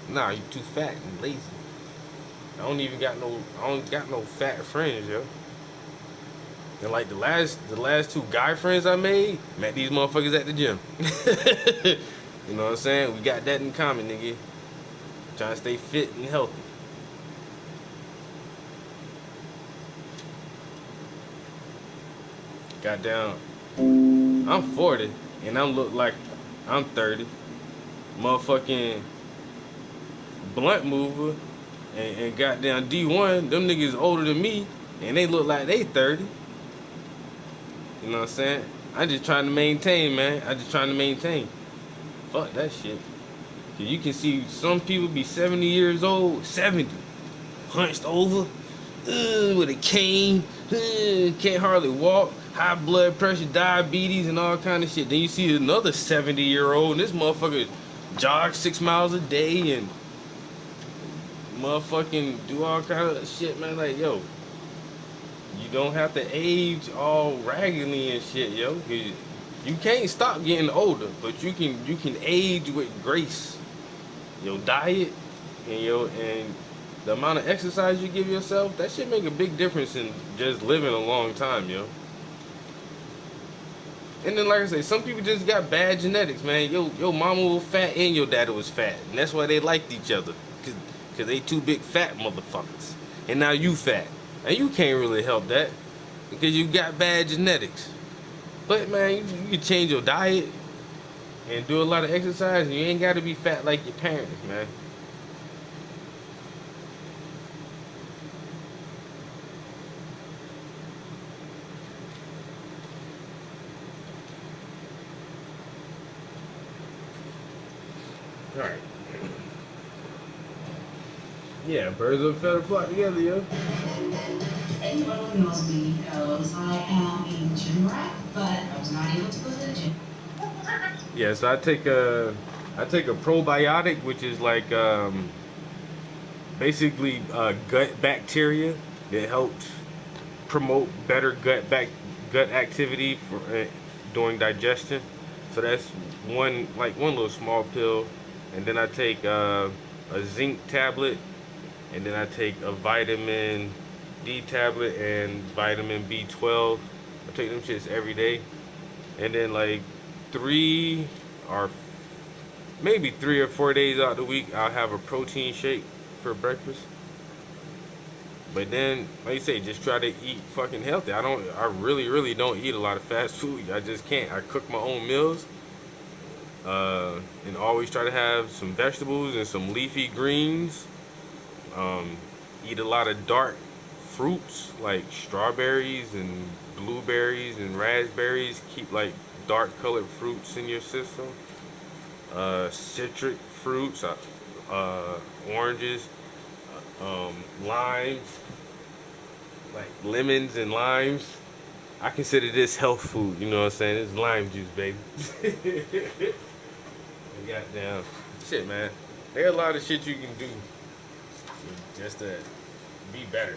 Nah, you too fat and lazy. I don't got no fat friends, yo. And like the last two guy friends I made, met these motherfuckers at the gym. You know what I'm saying? We got that in common, nigga. Trying to stay fit and healthy. Goddamn, I'm 40 and I look like I'm 30. Motherfucking blunt mover and goddamn D1, them niggas older than me and they look like they 30. You know what I'm saying? I'm just trying to maintain, man. I'm just trying to maintain. Fuck that shit. You can see some people be 70 years old, 70, hunched over, with a cane, can't hardly walk, high blood pressure, diabetes, and all kind of shit. Then you see another 70-year-old, and this motherfucker jogs 6 miles a day and motherfucking do all kind of shit, man. Like, yo, you don't have to age all raggedy and shit, yo. You can't stop getting older, but you can age with grace. Your diet and the amount of exercise you give yourself, that shit make a big difference in just living a long time, yo. And then, like I say, some people just got bad genetics, man. Your mama was fat and your daddy was fat, and that's why they liked each other, cause they two big fat motherfuckers. And now you fat, and you can't really help that because you got bad genetics. But man, you can change your diet and do a lot of exercise, and you ain't got to be fat like your parents, man. All right. Yeah, birds of a feather flock together, yo. Anyone who knows me knows I am a gym rat, but I was not able to go to the gym. Yeah, so I take a probiotic, which is like basically gut bacteria that helps promote better gut activity for during digestion. So that's one little small pill, and then I take a zinc tablet, and then I take a vitamin D tablet and vitamin B12. I take them shits every day, and then like 3 or maybe 3 or 4 days out the week, I'll have a protein shake for breakfast. But then, like you say, just try to eat fucking healthy. I really, really don't eat a lot of fast food. I just can't. I cook my own meals, and always try to have some vegetables and some leafy greens. Um, Eat a lot of dark fruits like strawberries and blueberries and raspberries. Keep like dark colored fruits in your system. Citric fruits, oranges, limes, like lemons and limes. I consider this health food. You know what I'm saying? It's lime juice, baby. Goddamn shit, man. There are a lot of shit you can do just to be better.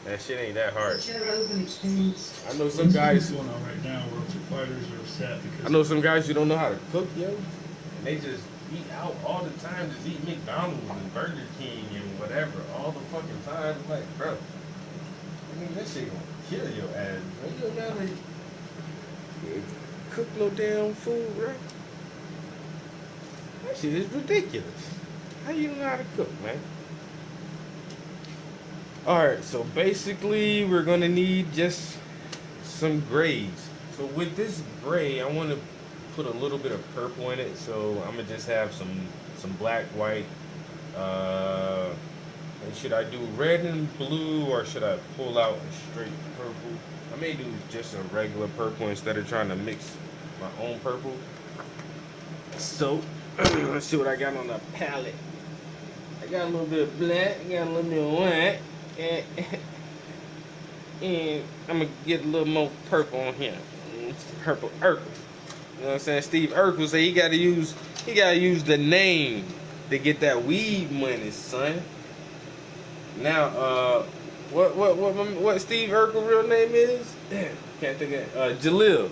That shit ain't that hard. I know some guys going on right now where fighters are upset because I know some guys who don't know how to cook, yo, and they just eat out all the time, just eat McDonald's and Burger King and whatever all the fucking time. I'm like, bro, I mean that shit gonna kill your ass, bro. You don't gotta cook no damn food, bro. That shit is ridiculous. How you don't know how to cook, man? Alright, so basically we're gonna need just some grays. So with this gray, I want to put a little bit of purple in it. So I'm gonna just have some black, white. Uh, and should I do red and blue, or should I pull out a straight purple? I may do just a regular purple instead of trying to mix my own purple. So let's see what I got on the palette. I got a little bit of black, I got a little bit of white, and, and I'm gonna get a little more purple on here. Purple Urkel. You know what I'm saying? Steve Urkel said he gotta use the name to get that weed money, son. Now, what Steve Urkel real name is? Damn, can't think of Jalil.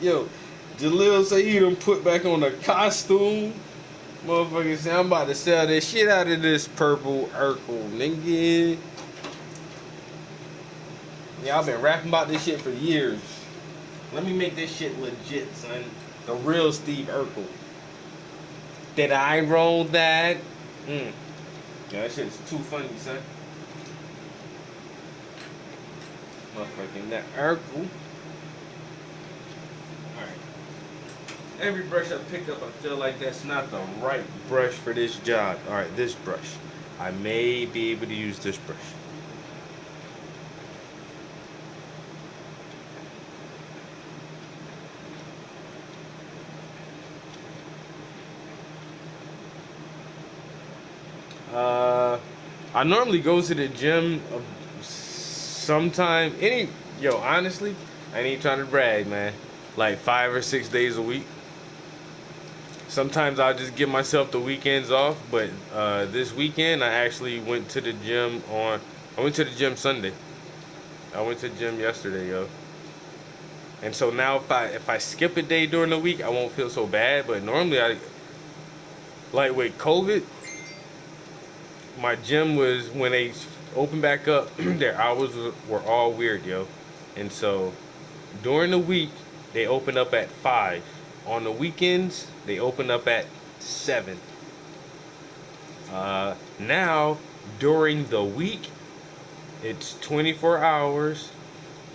Yo, Jalil say he done put back on the costume. Motherfucker say I'm about to sell that shit out of this purple Urkel, nigga. Yeah, I've been rapping about this shit for years. Let me make this shit legit, son. The real Steve Urkel. Did I roll that? Yeah, that shit's too funny, son. Motherfucking that Urkel. Alright. Every brush I pick up, I feel like that's not the right brush for this job. Alright, this brush. I may be able to use this brush. I normally go to the gym sometime. Honestly, I ain't trying to brag, man. Like 5 or 6 days a week. Sometimes I'll just give myself the weekends off, but this weekend I actually went to the gym on. I went to the gym Sunday. I went to the gym yesterday, yo. And so now if I skip a day during the week, I won't feel so bad. But normally like with COVID, my gym was when they opened back up, their hours were all weird, yo. And so during the week they open up at 5. On the weekends they open up at 7. Now during the week it's 24 hours,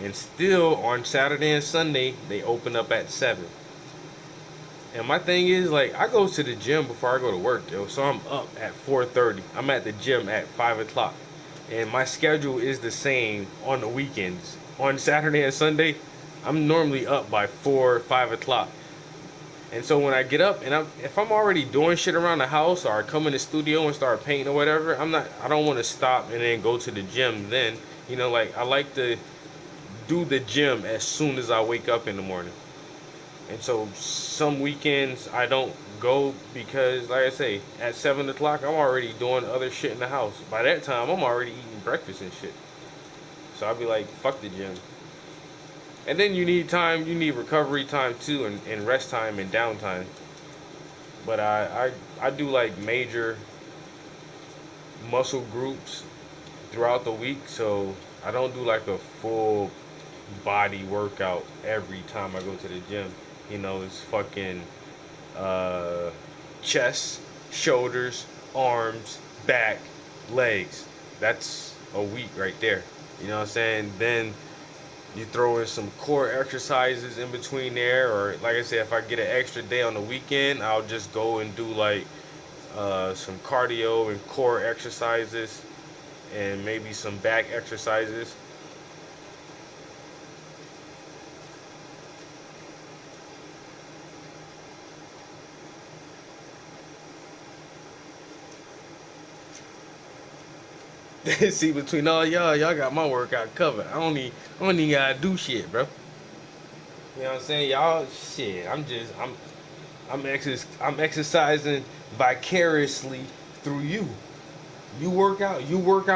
and still on Saturday and Sunday they open up at 7. And my thing is, like, I go to the gym before I go to work, yo. So I'm up at 4:30. I'm at the gym at 5 o'clock, and my schedule is the same on the weekends. On Saturday and Sunday, I'm normally up by 4 or 5 o'clock. And so when I get up and if I'm already doing shit around the house, or I come in the studio and start painting or whatever, I don't want to stop and then go to the gym then. Like, I like to do the gym as soon as I wake up in the morning. And so some weekends I don't go because, like I say, at 7 o'clock I'm already doing other shit in the house. By that time I'm already eating breakfast and shit. So I'll be like, fuck the gym. And then you need time, you need recovery time too, and rest time and downtime. But I do like major muscle groups throughout the week, so I don't do like a full body workout every time I go to the gym. It's fucking uh, chest, shoulders, arms, back, legs. That's a week right there. You know what I'm saying? Then you throw in some core exercises in between there, or like I said, if I get an extra day on the weekend, I'll just go and do like some cardio and core exercises, and maybe some back exercises. See, between all y'all got my workout covered. I don't even gotta do shit, bro. You know what I'm saying? Y'all, shit. I'm exercising vicariously through you. You work out, and you work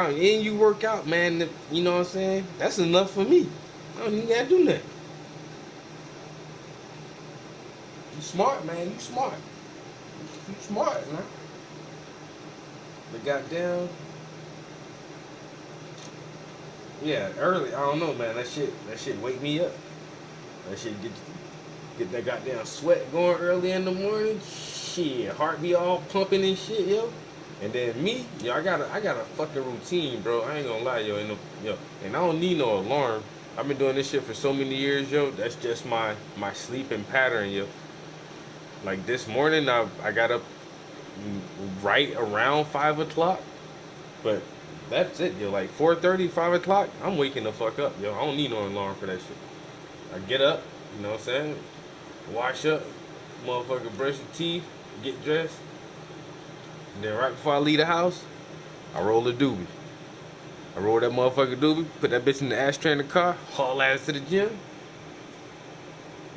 out, man. You know what I'm saying? That's enough for me. I don't even gotta do nothing. You smart, man. You smart. You smart, man. But goddamn, yeah, early. I don't know, man. That shit wake me up. That shit get that goddamn sweat going early in the morning. Shit, heart be all pumping and shit, yo. And then me, yo, I got a fucking routine, bro. I ain't gonna lie, yo. And I don't need no alarm. I've been doing this shit for so many years, yo. That's just my sleeping pattern, yo. Like this morning, I got up right around 5 o'clock, but that's it, yo. Like 4:30, 5 o'clock, I'm waking the fuck up, yo. I don't need no alarm for that shit. I get up, you know what I'm saying? Wash up, motherfucker, brush your teeth, get dressed. And then right before I leave the house, I roll a doobie. I roll that motherfucker doobie, put that bitch in the ashtray in the car, haul ass to the gym,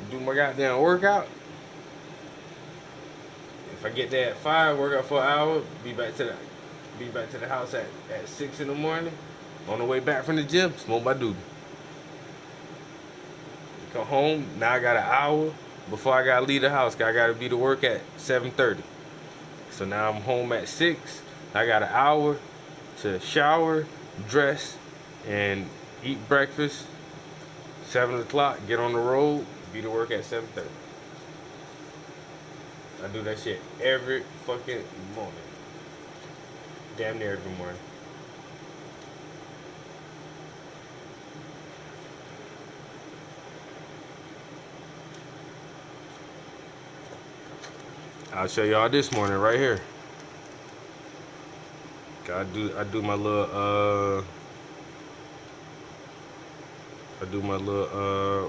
do my goddamn workout. If I get there at 5, work out for an hour, be back to the house at 6 in the morning. On the way back from the gym, smoke my doobie. Come home, now I got an hour before I gotta leave the house. I gotta be to work at 7:30. So now I'm home at 6. I got an hour to shower, dress, and eat breakfast. 7 o'clock, get on the road, be to work at 7:30. I do that shit every fucking morning. Damn near every morning. I'll show y'all this morning right here. I do my little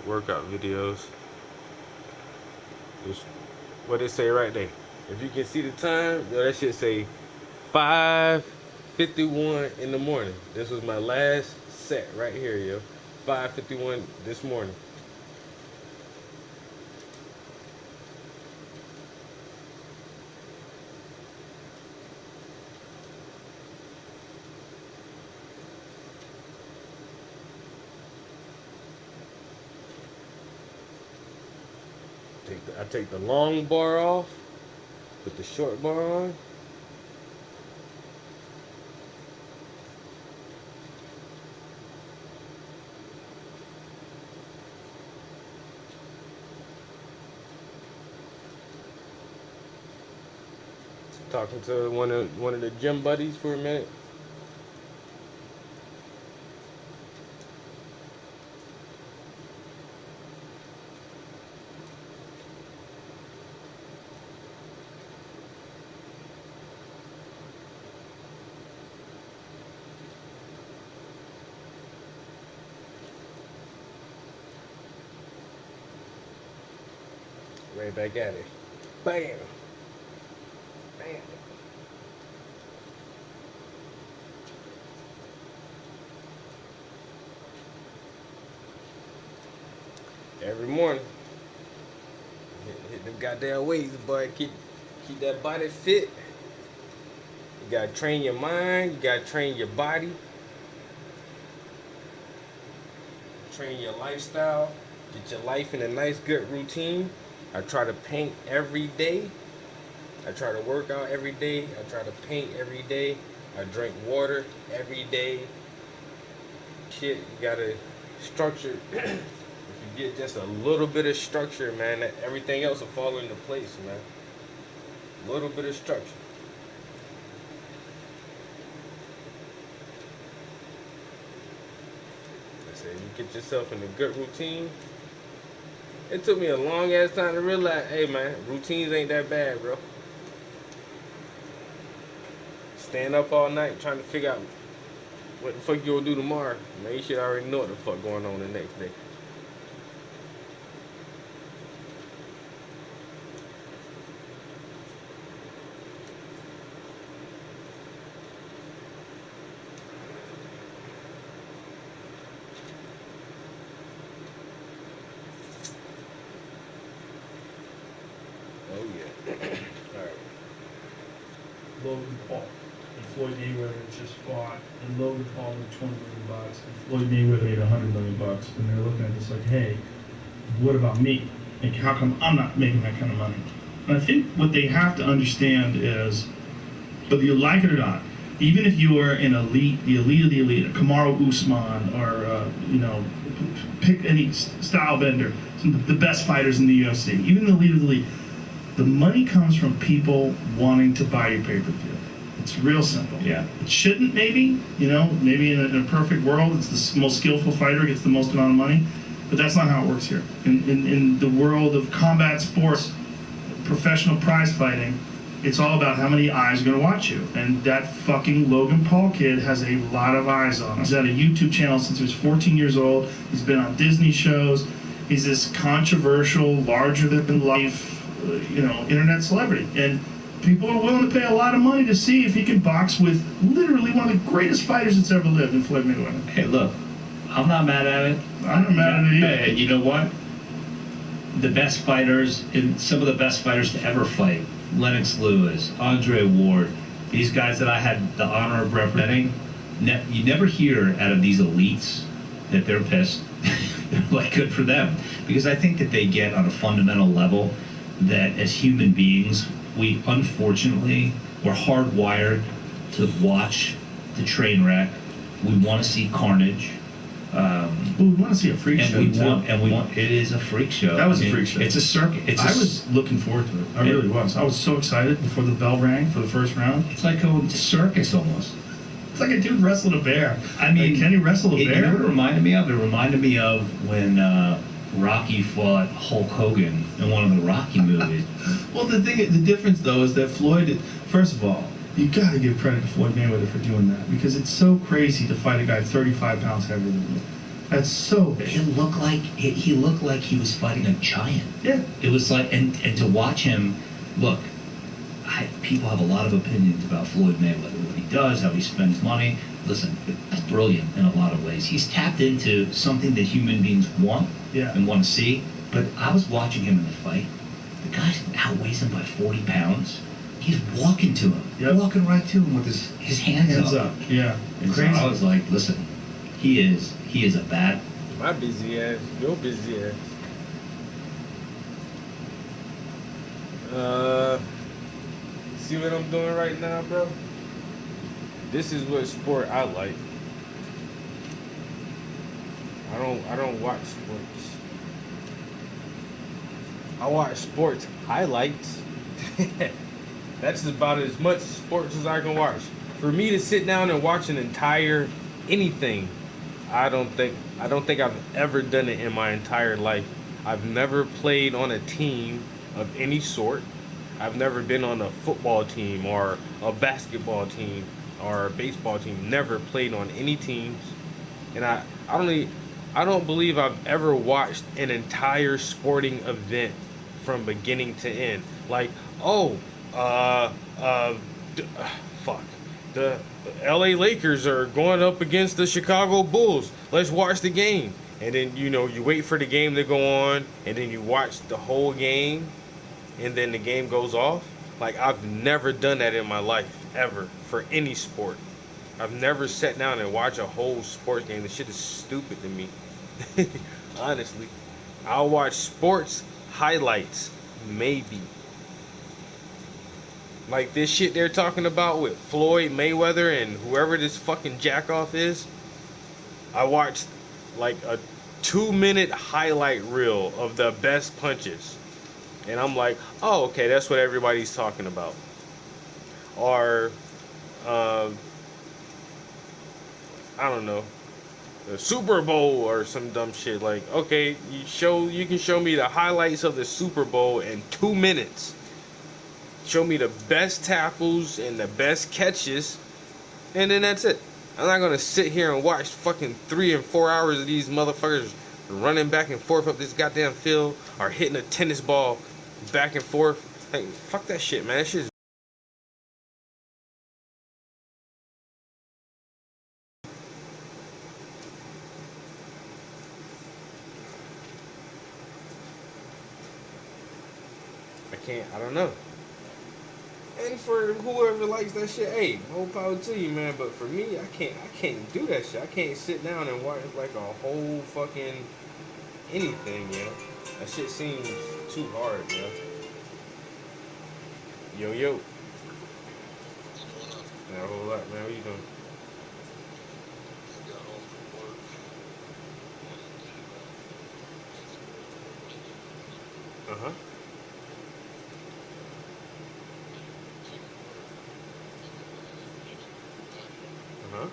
workout videos. Just what it say right there. If you can see the time, yo, that shit say 5:15. 5:51 in the morning. This was my last set right here, yo. 5:51 this morning. I take the long bar off, put the short bar on. Talking to one of the gym buddies for a minute. Right back at it. Bam. Bam. Every morning. Hit them goddamn weights, boy. Keep that body fit. You gotta train your mind, you gotta train your body, train your lifestyle, get your life in a nice good routine. I try to paint every day. I try to work out every day. I try to paint every day. I drink water every day. Shit, you gotta structure. If you get just a little bit of structure, man, everything else will fall into place, man. A little bit of structure. I said, you get yourself in a good routine. It took me a long ass time to realize, hey man, routines ain't that bad, bro. Staying up all night trying to figure out what the fuck you gonna do tomorrow. Man, you should already know what the fuck going on the next day. Oh yeah. Alright. Logan Paul and Floyd Mayweather just fought, and Logan Paul made $20 million, and Floyd Mayweather made $100 million, and they're looking at this like, hey, what about me? Like, how come I'm not making that kind of money? And I think what they have to understand is, whether you like it or not, even if you are an elite, the elite of the elite, a Kamaru Usman, or pick any style bender, some of the best fighters in the UFC, even the elite of the elite, the money comes from people wanting to buy your pay-per-view. It's real simple. Yeah. It shouldn't, maybe, maybe in a perfect world, it's the most skillful fighter gets the most amount of money, but that's not how it works here. In the world of combat sports, professional prize fighting, it's all about how many eyes are going to watch you. And that fucking Logan Paul kid has a lot of eyes on him. He's had a YouTube channel since he was 14 years old. He's been on Disney shows. He's this controversial, larger-than-life, internet celebrity. And people are willing to pay a lot of money to see if he can box with literally one of the greatest fighters that's ever lived in Floyd Mayweather. Hey, look, I'm not mad at it. I'm not mad at it either. Hey, you know what? The best fighters, some of the best fighters to ever fight, Lennox Lewis, Andre Ward, these guys that I had the honor of representing, you never hear out of these elites that they're pissed. They're like, good for them. Because I think that they get on a fundamental level that as human beings, we unfortunately, we're hardwired to watch the train wreck. We want to see carnage. We want to see a freak show. It is a freak show. That was a freak show. It's a circuit. I was looking forward to it. I really was. I was so excited before the bell rang for the first round. It's like a circus almost. It's like a dude wrestled a bear. I mean, can he wrestle a bear? You know what it reminded me of? It reminded me of when Rocky fought Hulk Hogan in one of the Rocky movies. Well, the difference though is that Floyd, first of all, you got to give credit to Floyd Mayweather for doing that, because it's so crazy to fight a guy 35 pounds heavier than you. That's so. He looked like he was fighting a giant. Yeah. It was like, and to watch him, look, people have a lot of opinions about Floyd Mayweather, what he does, how he spends money. Listen, it's brilliant in a lot of ways. He's tapped into something that human beings want and want to see. But I was watching him in the fight. The guy outweighs him by 40 pounds. He's walking to him, walking right to him with his hands up. Yeah, And crazy. so I was like, listen, he is a bad. My busy ass, your busy ass. See what I'm doing right now, bro? This is what sport I like. I don't watch sports. I watch sports highlights. That's about as much sports as I can watch. For me to sit down and watch an entire anything, I don't think I've ever done it in my entire life. I've never played on a team of any sort. I've never been on a football team or a basketball team or a baseball team. Never played on any teams. And I don't believe I've ever watched an entire sporting event from beginning to end. Like, fuck. The LA Lakers are going up against the Chicago Bulls. Let's watch the game. And then, you wait for the game to go on, and then you watch the whole game, and then the game goes off. Like, I've never done that in my life, ever, for any sport. I've never sat down and watched a whole sports game. The shit is stupid to me. Honestly. I'll watch sports highlights, maybe. Like this shit they're talking about with Floyd Mayweather and whoever this fucking jackoff is. I watched like a 2-minute highlight reel of the best punches. And I'm like, oh, okay, that's what everybody's talking about. Or, I don't know, the Super Bowl or some dumb shit. Like, okay, you can show me the highlights of the Super Bowl in 2 minutes. Show me the best tackles and the best catches, and then that's it. I'm not gonna sit here and watch fucking 3 and 4 hours of these motherfuckers running back and forth up this goddamn field or hitting a tennis ball back and forth. Like, fuck that shit, man. That shit is. I don't know. And for whoever likes that shit, hey, more power to you, man. But for me, I can't do that shit. I can't sit down and watch like a whole fucking anything, yo. That shit seems too hard, yo. Yo. Not a whole lot, man. What you doing? Uh-huh. Uh-huh.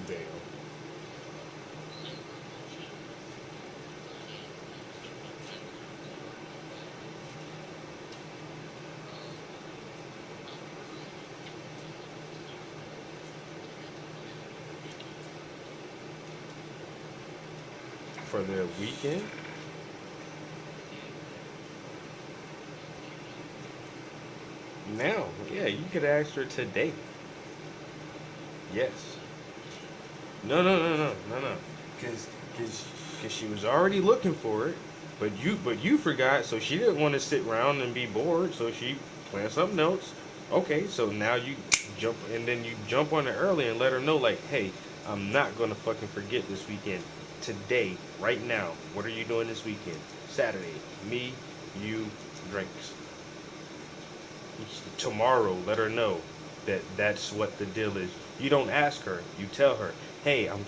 Damn. For their weekend? Now, yeah, you could ask her today. Yes. No. Cause she was already looking for it, but you forgot, so she didn't want to sit around and be bored, so she planned something else. Okay, so now you jump on it early and let her know, like, hey, I'm not gonna fucking forget this weekend. Today, right now, what are you doing this weekend? Saturday, me, you, drinks. Tomorrow, let her know that that's what the deal is. You don't ask her, you tell her, hey, I'm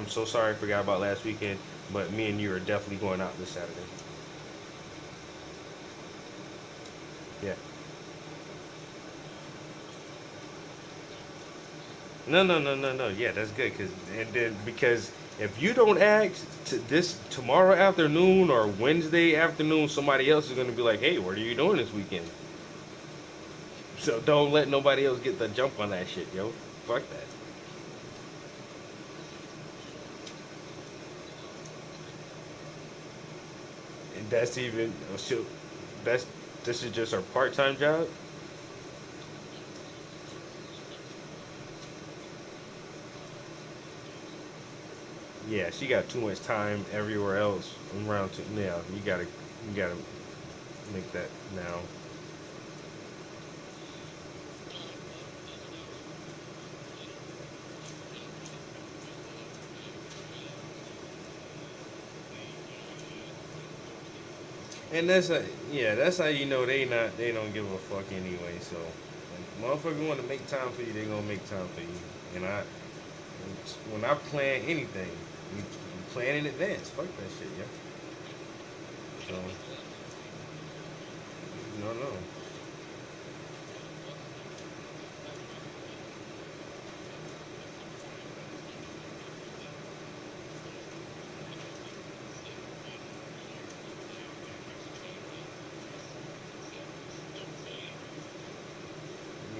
so sorry I forgot about last weekend, but me and you are definitely going out this Saturday. Yeah. No. Yeah, that's good. Because if you don't ask this tomorrow afternoon or Wednesday afternoon, somebody else is gonna be like, hey, what are you doing this weekend? So don't let nobody else get the jump on that shit, yo. Fuck that. And that's even that's this is just her part-time job. Yeah, she got too much time everywhere else around. Yeah, you gotta make that now. And that's how you know they don't give a fuck anyway. So, like, motherfucker want to make time for you, they gonna make time for you. And when I plan anything, we plan in advance. Fuck that shit, yeah. So, no, no,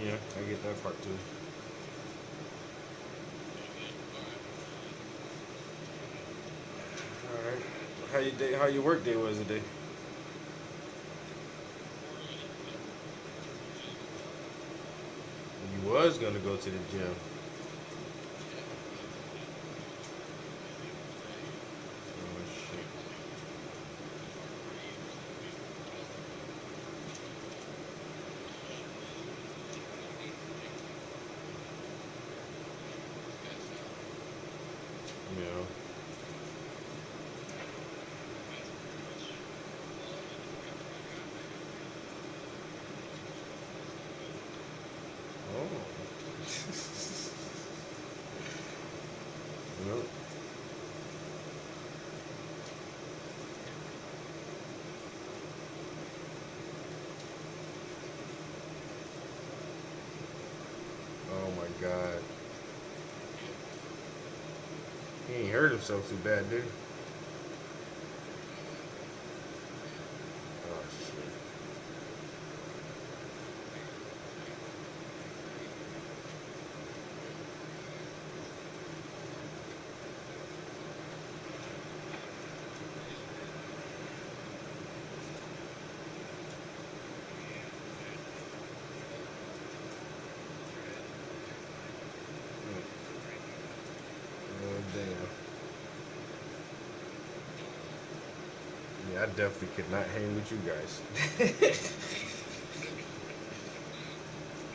yeah, I get that part too. All right, how your work day was today? You was gonna go to the gym. Oh shit. Yeah. Oh. Well, oh my God. He ain't hurt himself too bad, did he? Oh shit. Oh damn. Yeah, I definitely could not hang with you guys.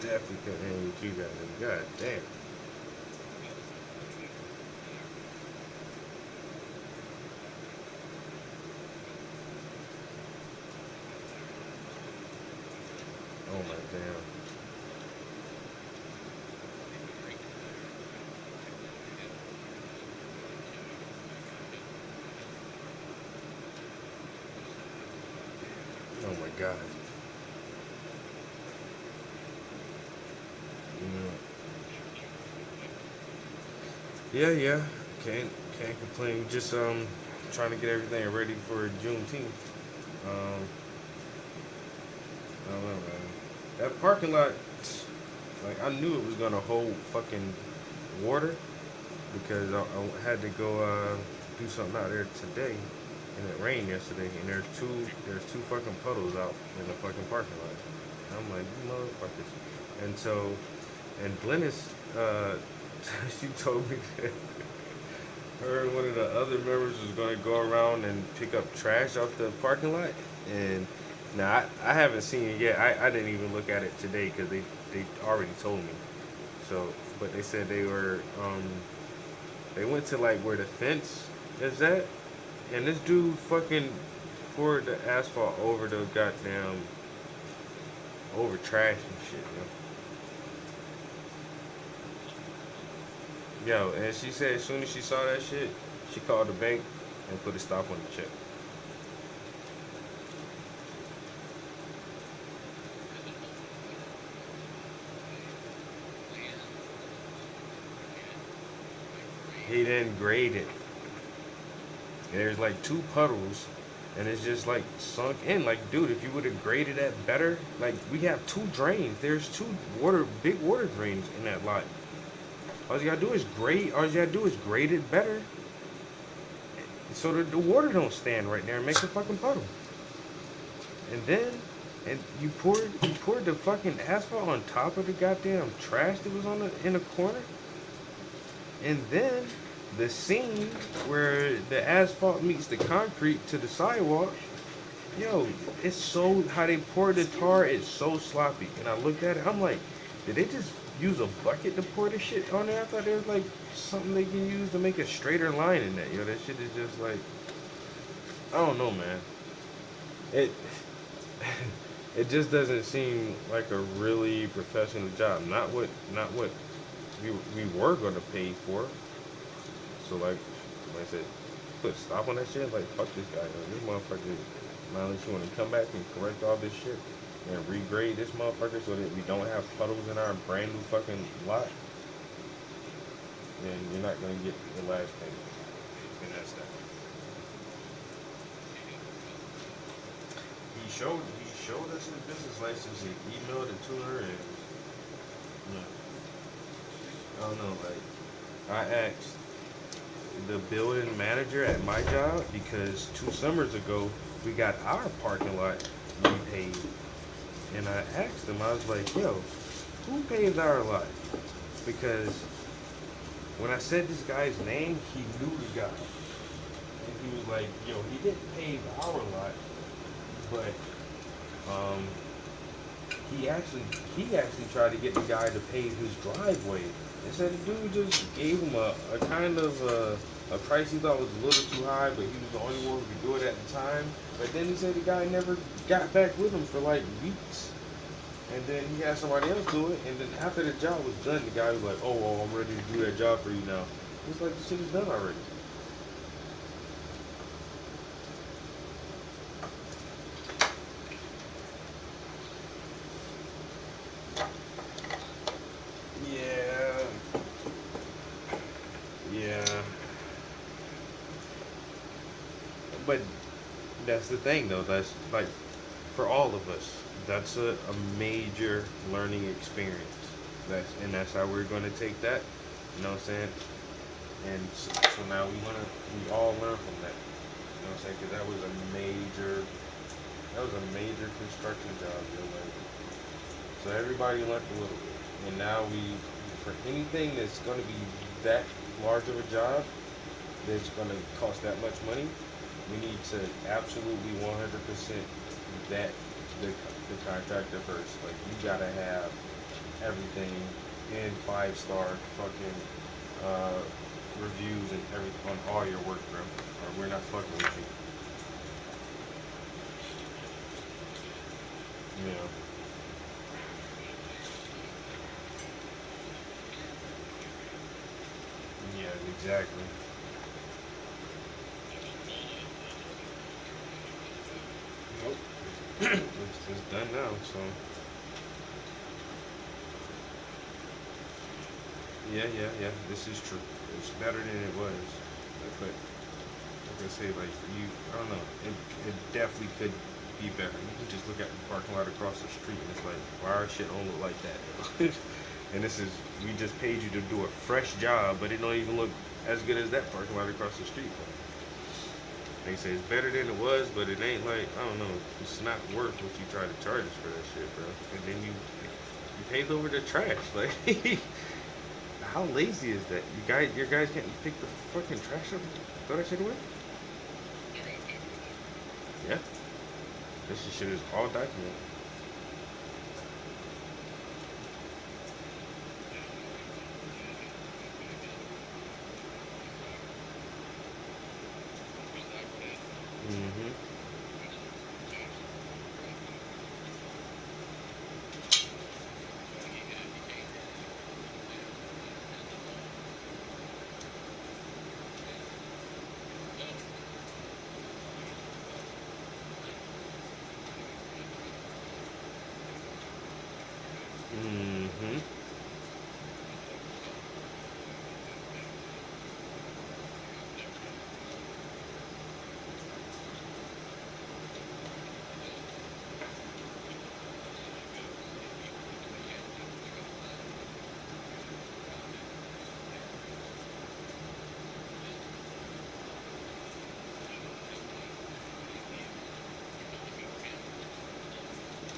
Definitely couldn't hang with you guys. God damn. Oh my damn. Oh my God. Yeah, yeah. Can't can't complain. Just trying to get everything ready for Juneteenth. Um, I don't know, man. That parking lot, like I knew it was gonna hold fucking water because I had to go do something out there today, and it rained yesterday, and there's two fucking puddles out in the fucking parking lot. And I'm like, you motherfuckers. And so, and Glennis, she told me that her and one of the other members was going to go around and pick up trash off the parking lot. And now I haven't seen it yet. I didn't even look at it today because they already told me. So, but they said they went to like where the fence is at, and this dude fucking poured the asphalt over the goddamn over trash and shit, yo. Yo, and she said as soon as she saw that shit, she called the bank and put a stop on the check. He didn't grade it. And there's like two puddles, and it's just like sunk in. Like, dude, if you would have graded that better, like we have two drains. There's two big water drains in that lot. All you gotta do is grade. All you gotta do is grade it better, so that the water don't stand right there and make a fucking puddle. And then, and you poured the fucking asphalt on top of the goddamn trash that was on the in the corner. And then the seam where the asphalt meets the concrete to the sidewalk. Yo, it's so how they pour the tar. It's so sloppy. And I looked at it. I'm like, did they just use a bucket to pour this shit on there? I thought there was like something they can use to make a straighter line in that. Yo, that shit is just like, I don't know, man. It it just doesn't seem like a really professional job. Not what we were gonna pay for. So like I said, put a stop on that shit. Like fuck this guy. Though. This motherfucker. Now unless you want to come back and correct all this shit and regrade this motherfucker so that we don't have puddles in our brand new fucking lot, then you're not gonna get the last payment. And that's that. He showed us his business license. He emailed it to her, and you know, I don't know. Like I asked the building manager at my job because 2 summers ago we got our parking lot repaid, and I asked him. I was like, "Yo, who pays our lot?" Because when I said this guy's name, he knew the guy, and he was like, "Yo, he didn't pave our lot, but um, he actually tried to get the guy to pave his driveway. And said the dude just gave him a kind of a price he thought was a little too high, but he was the only one who could do it at the time. But then he said the guy never got back with him for like weeks. And then he had somebody else do it. And then after the job was done, the guy was like, "Oh, well, I'm ready to do that job for you now." It's like the shit is done already. Yeah, yeah. But that's the thing, though. That's like for all of us. That's a major learning experience. That's how we're going to take that. You know what I'm saying? And so now we all learn from that. You know what I'm saying? Because that was a major construction job. You know, like, so everybody learned a little bit. And now for anything that's going to be that large of a job, that's going to cost that much money, we need to absolutely 100% vet the contractor first. Like you gotta have everything in 5-star fucking uh, reviews and everything on all your work, bro. Or we're not fucking with you. You know? Yeah, exactly. Nope. It's done now. So yeah. This is true. It's better than it was. But like I say, like I don't know. It definitely could be better. You can just look at the parking lot across the street, and it's like, why our shit don't look like that? And this is we just paid you to do a fresh job, but it don't even look as good as that parking lot across the street. They say it's better than it was, but it ain't like I don't know. It's not worth what you try to charge us for that shit, bro. And then you paid over the trash. Like, how lazy is that? Your guys can't pick the fucking trash up, throw that shit away. Yeah, this shit is all documented. Hmm.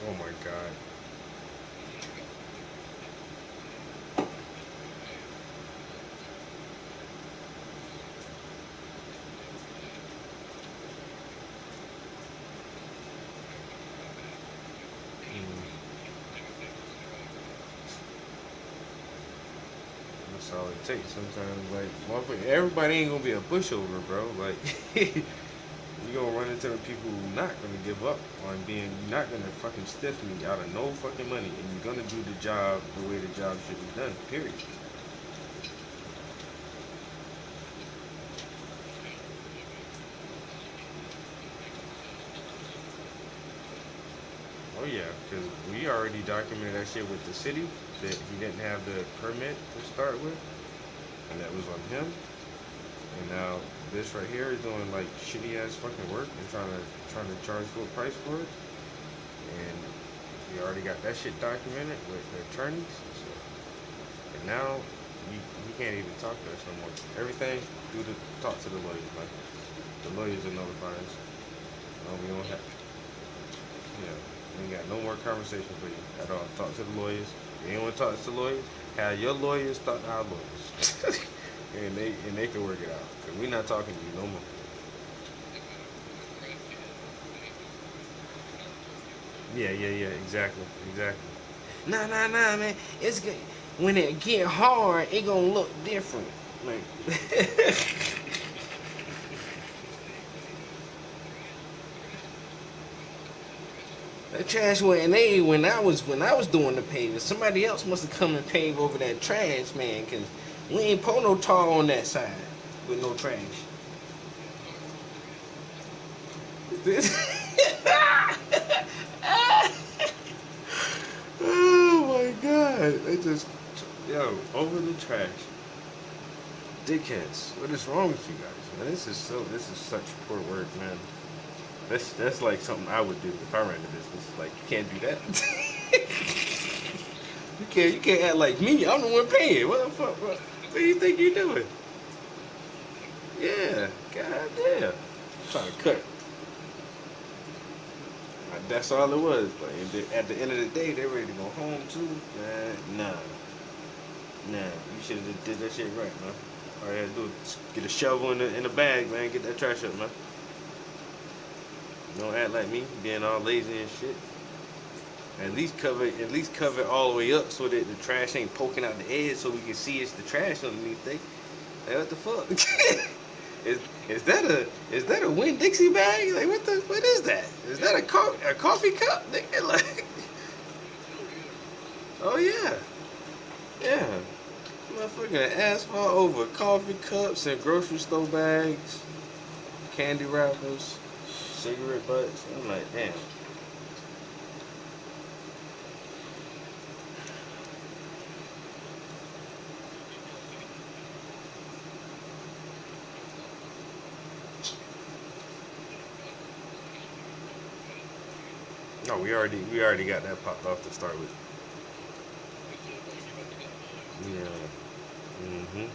Oh my god. Mm, that's all it takes sometimes. Like, motherfucker, everybody ain't gonna be a pushover, bro. Like, you gonna run into the people who not gonna give up on being, you're not gonna fucking stiff me out of no fucking money, and you're gonna do the job the way the job should be done, period. Oh yeah, because we already documented that shit with the city, that he didn't have the permit to start with, and that was on him. And now this right here is doing like shitty ass fucking work and trying to charge full price for it. And we already got that shit documented with the attorneys. So, and now you can't even talk to us no more. Everything do the talk to the lawyers, man. The lawyers are notifying us. We don't have, we ain't got no more conversation for you at all. Talk to the lawyers. If you ain't want to talk to the lawyers, have your lawyers talk to our lawyers. and they can work it out. Cause we not talking to you no more. Yeah, exactly, exactly. Nah, man. It's good. When it get hard, it gonna look different. Like, that trash went they when I was doing the paving, somebody else must have come and paved over that trash, man. Cause we ain't pour no tar on that side with no trash. This. Oh my god! They just over the trash. Dickheads. What is wrong with you guys, man? This is such poor work, man. That's like something I would do if I ran a business. Like you can't do that. you can't act like me. I'm the one paying. What the fuck, bro? What do you think you're doing? Yeah, god damn. Trying to cut. That's all it was. Like at the end of the day, they ready to go home too. Man, nah. You should have did that shit right, man. All you had to do is get a shovel in the bag, man. Get that trash up, man. Don't act like me, being all lazy and shit. At least cover it all the way up so that the trash ain't poking out the edge, so we can see it's the trash underneath there. Like what the fuck? is is that a Winn Dixie bag? Like what is that? Is that a coffee cup? Nigga? Like oh yeah. Motherfucking asphalt over coffee cups and grocery store bags, candy wrappers, cigarette butts. I'm like, damn. No, we already got that popped off to start with. Yeah. Mhm.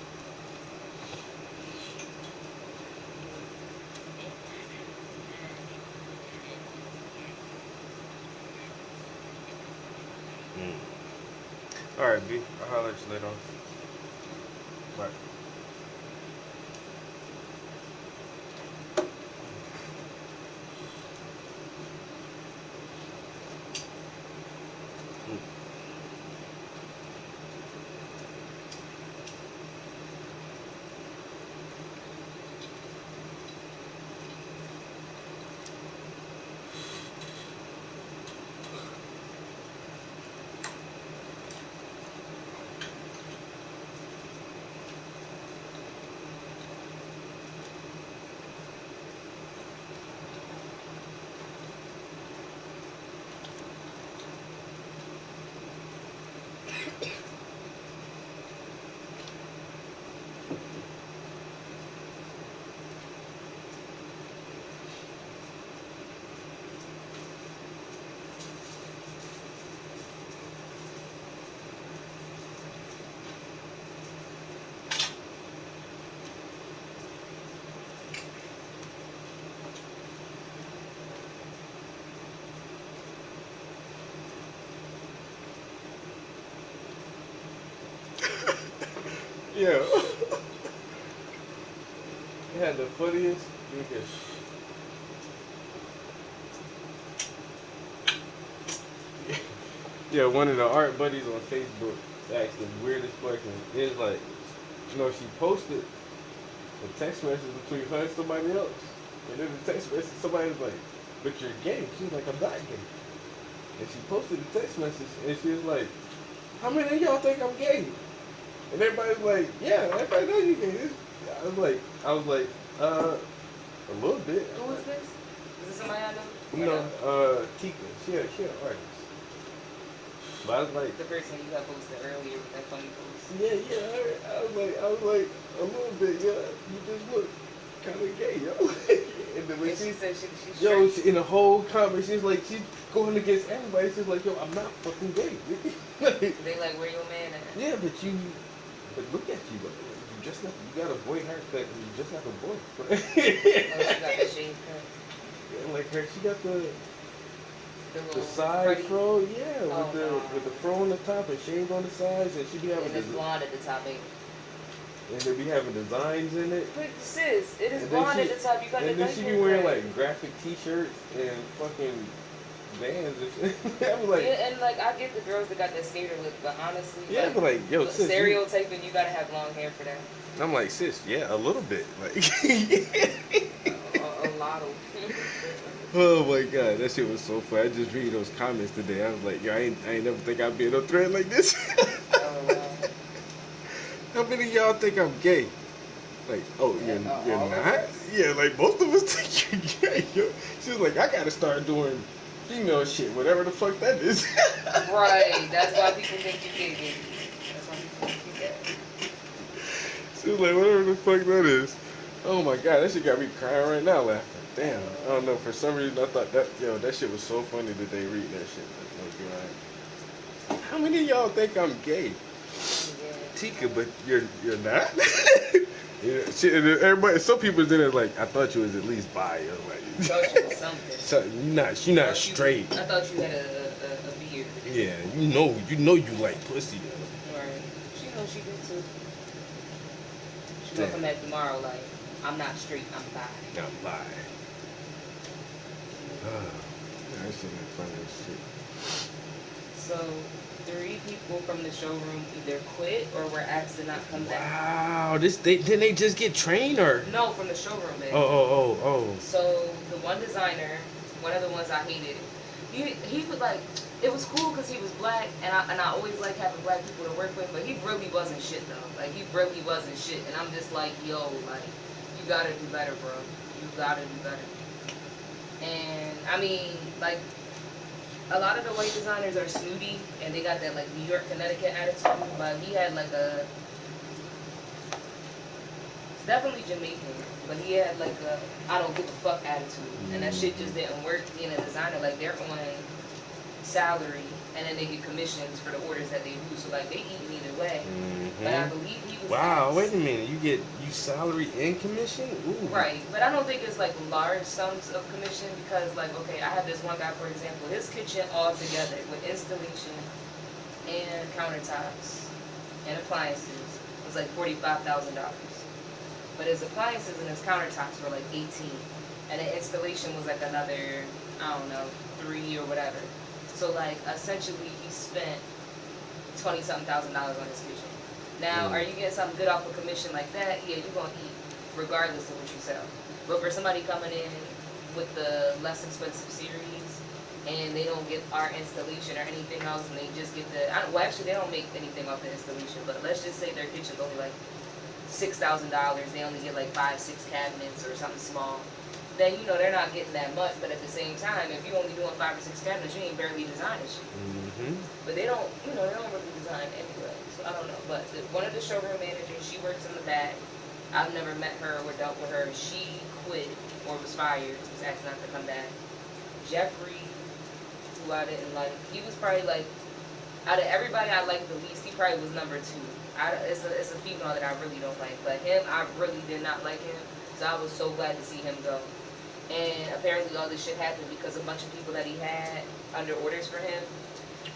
Mm. All right, B. I'll holler at you later on. Bye. Mm. Yeah. It had the funniest. Yeah, one of the art buddies on Facebook asked the weirdest question. It's like, she posted a text message between her and somebody else. And then the text message, somebody was like, but you're gay. She was like, I'm not gay. And she posted the text message and she was like, how many of y'all think I'm gay? And everybody's like, yeah, everybody knows you gay. I was like, a little bit. Who is this? Is this somebody I know? Or No, no? Tika. She an artist. But I was like, The person you got posted earlier with that funny post. yeah, I was like, a little bit, yeah. You just look kind of gay, yo. And then when And she said she's yo, straight. in the whole comment, she's like, she's going against everybody. She's like, yo, I'm not fucking gay. Like, They like, where your man at? yeah, but look at you, though. You got a boy haircut, and you just have a boy. Oh, she got the shaved cut. Yeah, like her, she got the little side Freddie. fro, yeah, Oh, no. with the fro on the top and shaved on the sides, and she be having And it's blonde at the top, baby. and they be having designs in it. But sis, it is And then blonde at the top. You got the and then she be diaper wearing cut. like graphic T-shirts and fucking Vans and shit. I was like, Yeah, and like I get the girls that got that skater look, but honestly, yeah, but like, yo, sis, stereotyping, you gotta have long hair for that. I'm like, sis, yeah, a little bit, like. A lot of. Oh my god, that shit was so funny. I just read those comments today. I was like, yo, I ain't never think I'd be in a thread like this. Oh, wow. How many of y'all think I'm gay? Like, oh, you're all of not? us. Yeah, like most of us think you're gay. Yo. She was like, I gotta start doing female shit, whatever the fuck that is. Right, that's why people think you gay, baby. That's why people think you gay. She was like, whatever the fuck that is. Oh my god, that shit got me crying right now laughing. Damn, I don't know, for some reason I thought that shit was so funny that they read that shit. Like, how many of y'all think I'm gay? Yeah. Tika, but you're not. Yeah, everybody, some people did it like, I thought you was at least bi. Or like, Thought you was something. so you're not straight. I thought you had a beard. Yeah, you know you like pussy. Right. She knows she did too. She's gonna come back tomorrow like, I'm not straight, I'm bi. Not bi. That shit is funny as shit. So 3 people from the showroom either quit or were asked to not come back. Wow, didn't they just get trained or? No, from the showroom, man. Oh. So the one designer, one of the ones I hated, he would like, it was cool because he was black, and I always like having black people to work with, but he really wasn't shit though. Like he really wasn't shit, and I'm just like, yo, like you gotta do better, bro. You gotta do better. And I mean, like, a lot of the white designers are snooty, and they got that like New York, Connecticut attitude, but he had like it's definitely Jamaican, but he had like a I don't give a fuck attitude, and that shit just didn't work being a designer. Like they're on salary, and then they get commissions for the orders that they do, so like they eat either way. But I believe he was Wow, asked, wait a minute, you salary and commission? Ooh. right, but I don't think it's like large sums of commission because like, okay, I have this one guy, for example, his kitchen all together with installation and countertops and appliances was like $45,000. But his appliances and his countertops were like 18. And the installation was like another, I don't know, 3 or whatever. So like essentially he spent $20-something thousand on his kitchen. Now, are you getting something good off a commission like that? Yeah, you're gonna eat regardless of what you sell. But for somebody coming in with the less expensive series and they don't get our installation or anything else, and they just get well, actually they don't make anything off the installation, but let's just say their kitchen's only like $6,000, they only get like 5-6 cabinets or something small, then you know they're not getting that much. But at the same time, if you're only doing 5 or 6 cabinets, you ain't barely designing shit. But they don't really design anyway, so I don't know. But one of the showroom managers, she works in the back. I've never met her or dealt with her. She quit or was fired, was asked not to come back. Jeffrey, who I didn't like, he was probably like, out of everybody I liked the least, he probably was number 2. It's a female that I really don't like, but him, I really did not like him, so I was so glad to see him go. And apparently all this shit happened because a bunch of people that he had under orders for him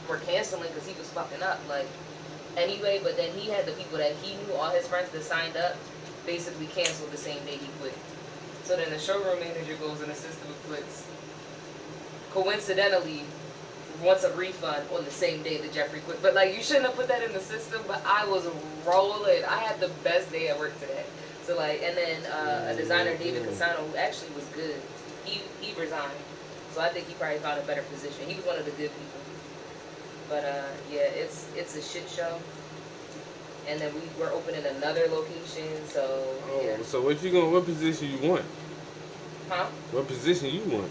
were canceling because he was fucking up. Like, anyway, but then he had the people that he knew, all his friends that signed up, basically canceled the same day he quit. So then the showroom manager goes in the system and puts, coincidentally, wants a refund on the same day that Jeffrey quit. But like, you shouldn't have put that in the system, but I was rolling. I had the best day at work today. So like, and then a designer, David Casano, who actually was good, he resigned. So I think he probably found a better position. He was one of the good people. But yeah, it's a shit show. And then we're opening another location, so yeah. Oh, so what position you want? Huh? What position you want?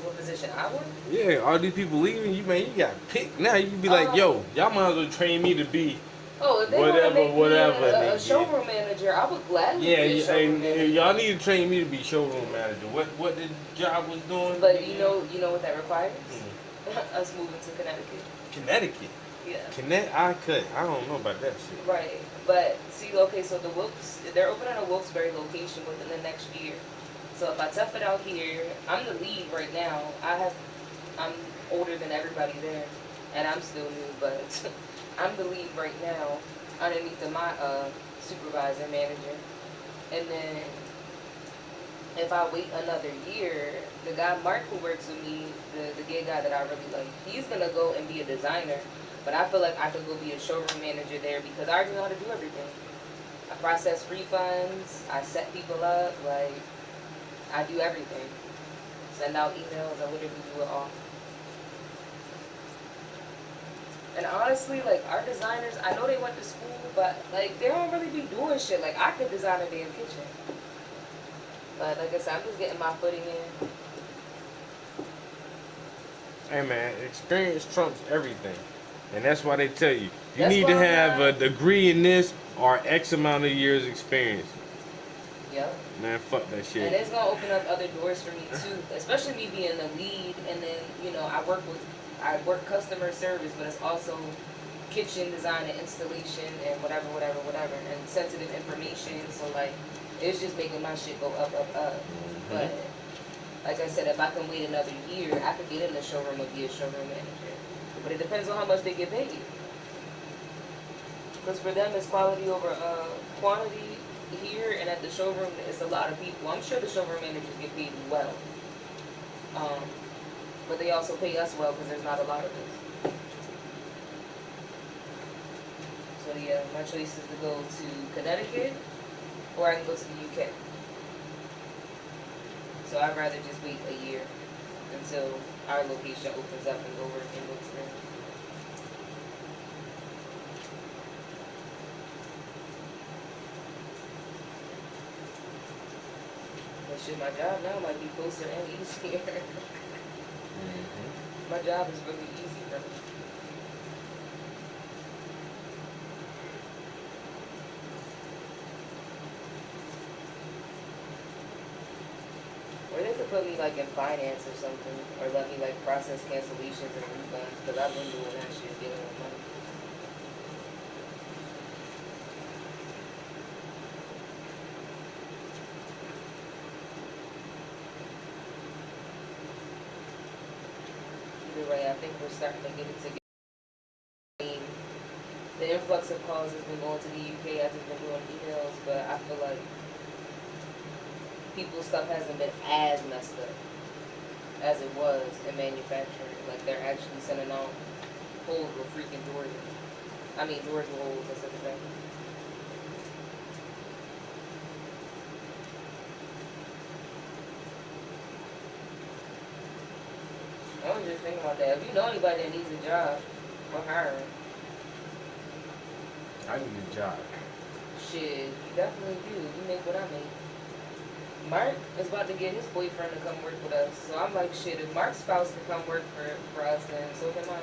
What position I want? Yeah, all these people leaving, you got picked. Now you can be like, yo, y'all might as well train me to be Oh, if they want to make whatever, me a nigga. showroom manager, I would gladly Yeah, be a showroom manager. y'all need to train me to be showroom manager. What the job was doing? But you know what that requires? Hmm. Us moving to Connecticut. Connecticut. Yeah. I don't know about that shit. Right. But see, okay, so the Wilkes, they're opening a Wilkes-Barre location within the next year. So if I tough it out here, I'm the lead right now. I'm older than everybody there, and I'm still new, but I'm the lead right now underneath of my supervisor manager. And then if I wait another year, the guy Mark who works with me, the gay guy that I really like, he's gonna go and be a designer. But I feel like I could go be a showroom manager there because I already know how to do everything. I process refunds, I set people up, like I do everything. Send out emails, I literally do it all. And honestly, like our designers, I know they went to school, but like they don't really be doing shit. Like I could design a damn kitchen. But like I said, I'm just getting my footing in. Hey man, experience trumps everything. And that's why they tell you That's need why to I'm have a not. degree in this or X amount of years experience. Yep. Man, fuck that And shit. it's gonna open up other doors for me too, especially me being the lead. And then I work customer service, but it's also kitchen design and installation and whatever, and sensitive information. So like, it's just making my shit go up, up, up. But like I said, if I can wait another year, I could get in the showroom and be a showroom manager. But it depends on how much they get paid. Because for them, it's quality over quantity here, and at the showroom, it's a lot of people. I'm sure the showroom managers get paid well. Um, but they also pay us well because there's not a lot of us. So yeah, my choice is to go to Connecticut or I can go to the UK. So I'd rather just wait a year until our location opens up and go work in Wilkes-Barre. But shit, my job now might be closer and easier. My job is really easy for me. Or they could put me like in finance or something, or let me like process cancellations and refunds, because I've been doing that shit, dealing with money. Either way, I think we're starting to get it together. The influx of calls has been going to the UK. I've just been doing emails, but I feel like people's stuff hasn't been as messed up as it was in manufacturing. Like they're actually sending out holes with freaking doors. I mean doors with holes instead of that. I was just thinking about that. If you know anybody that needs a job, we're hiring. I need a job. Shit, you definitely do. You make what I make. Mark is about to get his boyfriend to come work with us. So I'm like, shit, if Mark's spouse can come work for us, then so can mine.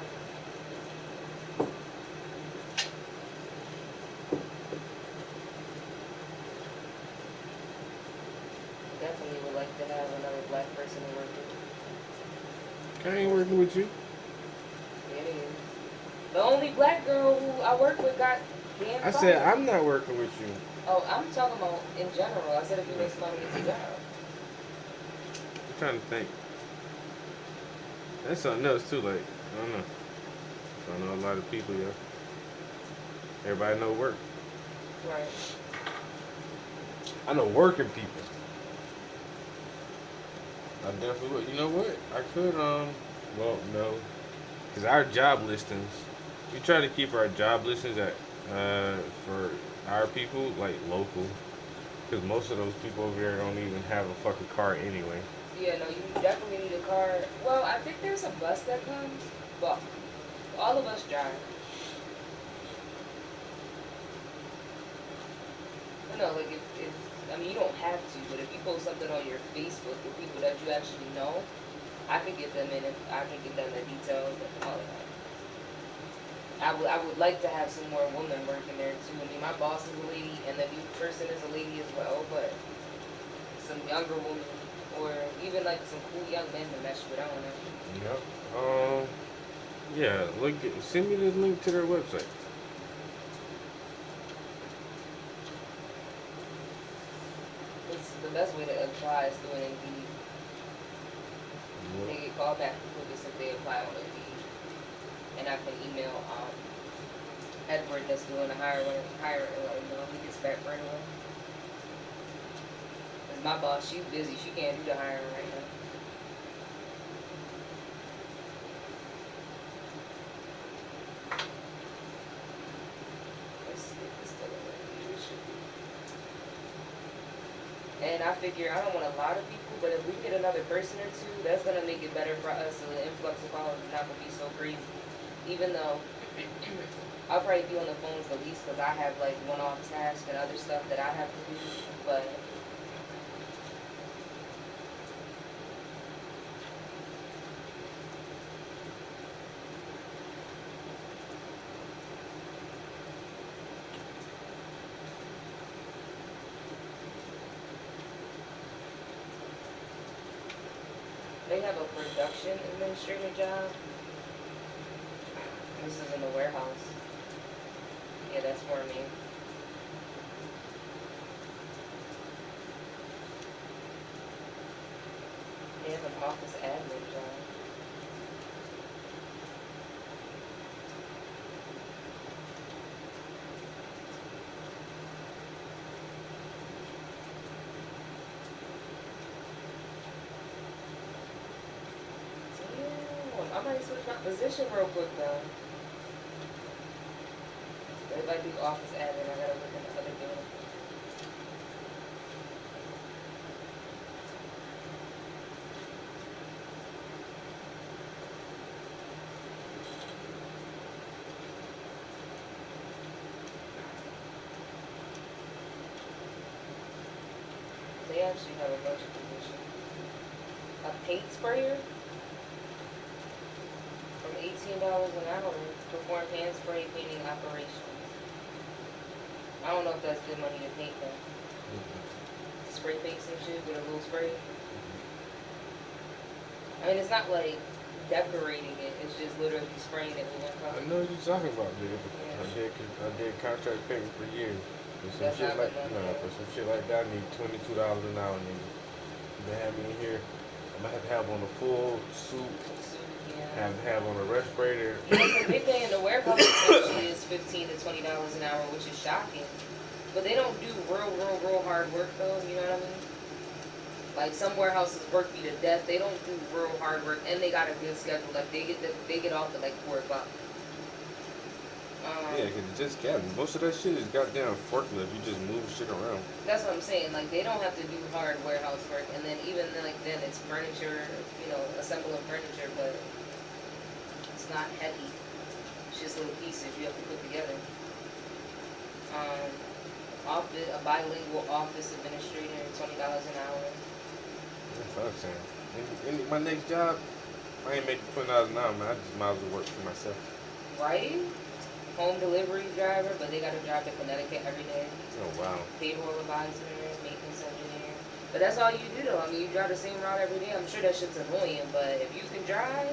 Definitely would like to have another black person to work with. I ain't working with you. It is. The only black girl who I work with got damn I fired. said I'm not working with you. Oh, I'm talking about in general. I said if you know somebody who needs a job. I'm trying to think. That's something else too. Like I don't know. I know a lot of people, yeah. Everybody know work. Right. I know working people. I definitely would. You know what? I could, well, no. Because our job listings, we try to keep our job listings at, for our people, like, local. Because most of those people over there don't even have a fucking car anyway. Yeah, no, you definitely need a car. Well, I think there's a bus that comes, but all of us drive. No, like if I mean you don't have to, but if you post something on your Facebook with people that you actually know, I could get them in and I can get them the details and all of that. I would like to have some more women working there too. I mean my boss is a lady and the new person is a lady as well, but some younger woman or even like some cool young men to mesh with. I don't know. Yep. Yeah, look, send me the link to their website. It's the best way to apply is through an Indeed. They Yep. get called back the quickest if they apply on Indeed. And I can email Edward that's doing the hiring and let him know he gets back right away. Cause my boss, she's busy. She can't do the hiring right now. Let's see if it's still in there. It should be. And I figure I don't want a lot of people, but if we get another person or two, that's gonna make it better for us. So the influx of calls is not gonna be so crazy. Even though I'll probably be on the phones the least because I have like one-off tasks and other stuff that I have to do. But they have a production administrator job. This is in the warehouse. Yeah, that's for me. They have an office admin job. Damn, I might switch my position real quick though. If I do office admin, I gotta look in the other building. They actually have a bunch of positions. A paint sprayer from $18 an hour to perform hand spray painting operations. I don't know if that's good money to paint though. Spray paint some shit with a little spray. I mean, it's not like decorating it. It's just literally spraying it with one I color. know what you're talking about, dude. Yeah, I did contract painting for years. For some that's shit not like good money. nah, for some shit like that, I need $22 an hour, nigga. They have me in here. I'm gonna have to have on a full suit, So, yeah. have to have on a respirator. Yeah, because they pay in the warehouse essentially is $15 to $20 an hour, which is shocking. But they don't do real hard work though. You know what I mean? Like some warehouses work you to death. They don't do real hard work, and they got a good schedule. Like they get off at like 4 o'clock. Yeah, cause it just cabins. Most of that shit is goddamn forklift. You just move shit around. That's what I'm saying. Like they don't have to do hard warehouse work, and then even like then it's furniture, assembling furniture, but it's not heavy. It's just little pieces you have to put together. Um, a bilingual office administrator, $20 an hour. That's what I'm saying. In my next job, I ain't making $20 an hour, man. I just might as well work for myself. Right? Home delivery driver, but they got to drive to Connecticut every day. Oh wow. Payroll advisor, maintenance engineer. But that's all you do though. I mean, you drive the same route every day. I'm sure that shit's annoying, but if you can drive,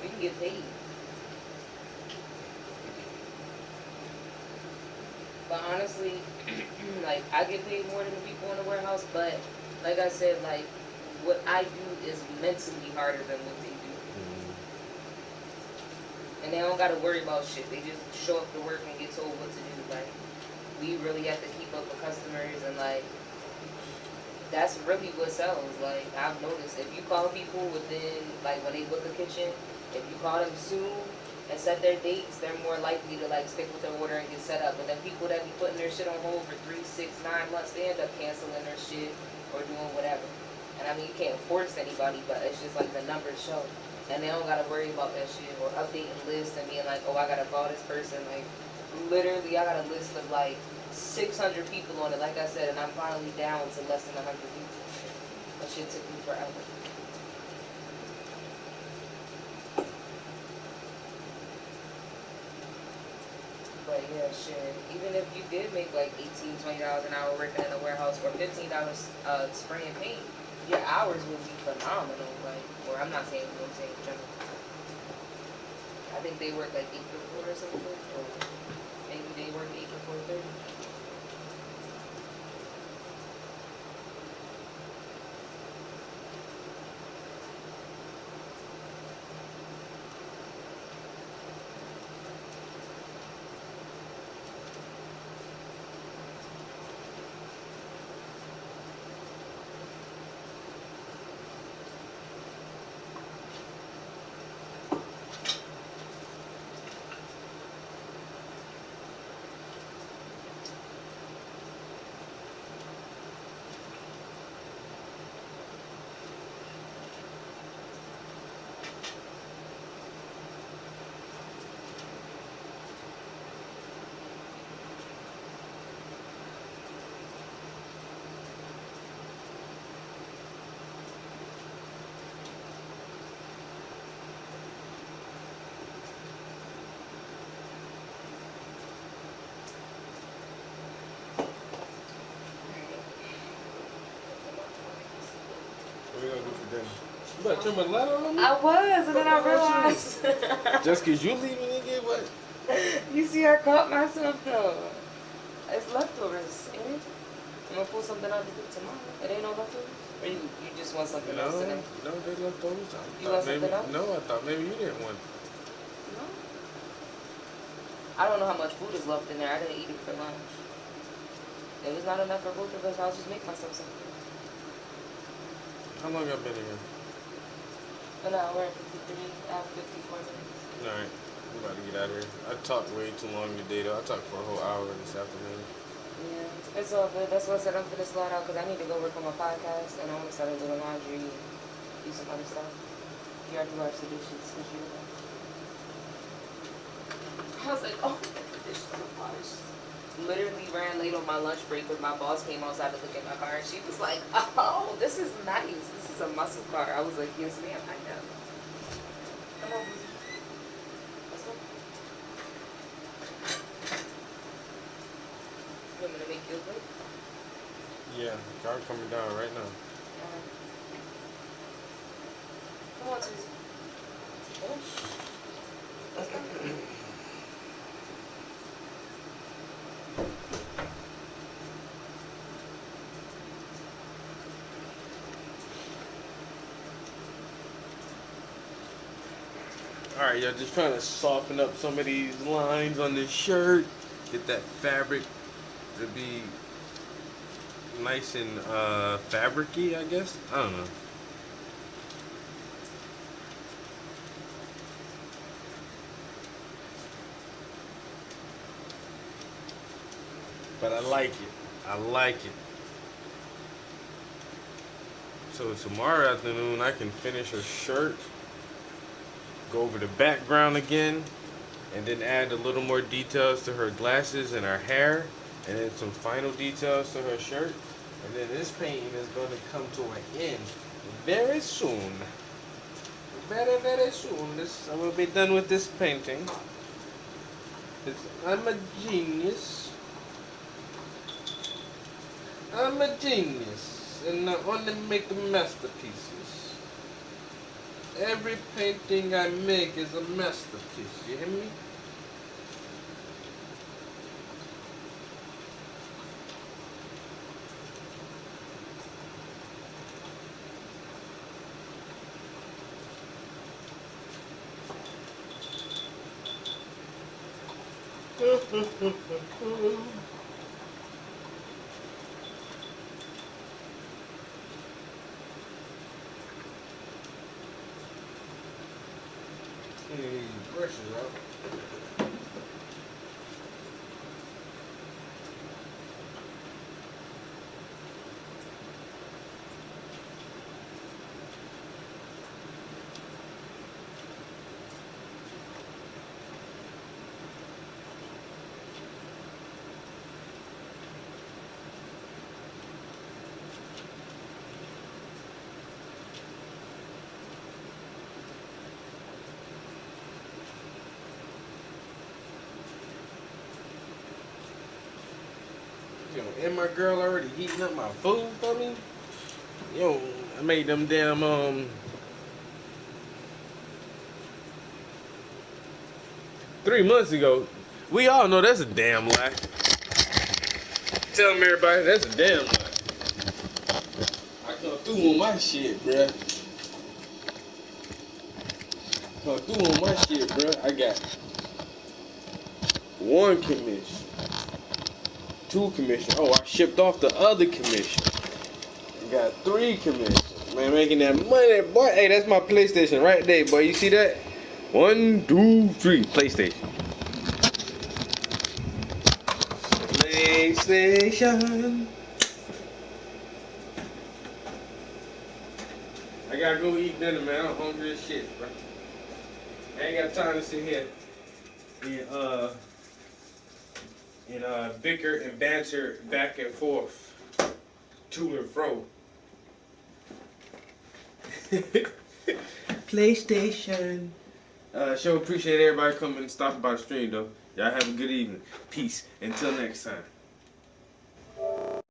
you can get paid. But honestly, like I get paid more than the people in the warehouse, but like I said, like what I do is mentally harder than what they do. Mm. And they don't gotta worry about shit. They just show up to work and get told what to do. Like, we really have to keep up with customers, and like, that's really what sells. Like, I've noticed if you call people within, like, when they book a kitchen, if you call them soon and set their dates, they're more likely to like stick with their order and get set up. But then people that be putting their shit on hold for 3, 6, 9 months, they end up canceling their shit or doing whatever. And I mean, you can't force anybody, but it's just like the numbers show. And they don't gotta worry about that shit or updating lists and being like, oh, I gotta call this person. Like, literally, I got a list of like 600 people on it, like I said, and I'm finally down to less than 100 people. That shit took me forever. But yeah, shit. Even if you did make like $18, $20 an hour working in a warehouse or $15 spraying paint, your hours will be phenomenal. Like, or I'm not saying you, I'm saying in general. I think they work like 8 to 4 or something, or maybe they work 8 to 4:30. What are we gonna do for dinner? You about to trim a letter on me? I was, and then I realized. Just cause you leaving again, what? You see, I caught myself though. It's leftovers, ain't it? I'm gonna pull something out to cook tomorrow. It ain't no leftovers? Or you just want something No, else today? no, they leftovers. I You thought want maybe something else? no. I thought maybe you didn't want. No. I don't know how much food is left in there. I didn't eat it for lunch. If it's not enough for both of us, I'll just make myself something. How long I've been here? An hour and 53, I have 54 minutes. All right, I'm about to get out of here. I talked way too long today, though. I talked for a whole hour this afternoon. Yeah, it's all good. That's why I said I'm finna slide out because I need to go work on my podcast and I want to start doing laundry and do some other stuff. You already washed the dishes because you were there. I was like, oh, the dishes are washed. Literally ran late on my lunch break because my boss came outside to look at my car and she was like, oh, this is nice. This is a muscle car. I was like, yes, ma'am, I know. Come on, Boozy. Let's go. You want me to make you a plate? Yeah, car coming down right now. Come on, Susie. Come on. Let's go. All right, y'all, just trying to soften up some of these lines on this shirt. Get that fabric to be nice and fabricy, I guess. I don't know. But I like it. I like it. So tomorrow afternoon I can finish her shirt, go over the background again, and then add a little more details to her glasses and her hair, and then some final details to her shirt. And then this painting is going to come to an end very soon. Very, very soon. I will be done with this painting. I'm a genius. I'm a genius, and I only make masterpieces. Every painting I make is a masterpiece. You hear me? Brushes out. Yo, and my girl already heating up my food for me. Yo, I made them damn 3 months ago. We all know that's a damn lie. Tell them everybody that's a damn lie. I come through on my shit, bruh. Come through on my shit, bruh. I got 1 commission, 2 commission. Oh, I shipped off the other commission. I got 3 commissions. Man, making that money, boy. Hey, that's my PlayStation right there, boy. You see that? 1, 2, 3. PlayStation. PlayStation. I gotta go eat dinner, man. I'm hungry as shit, bro. I ain't got time to sit here and bicker and banter back and forth, to and fro. PlayStation. Sure appreciate everybody coming and stopping by the stream, though. Y'all have a good evening. Peace. Until next time.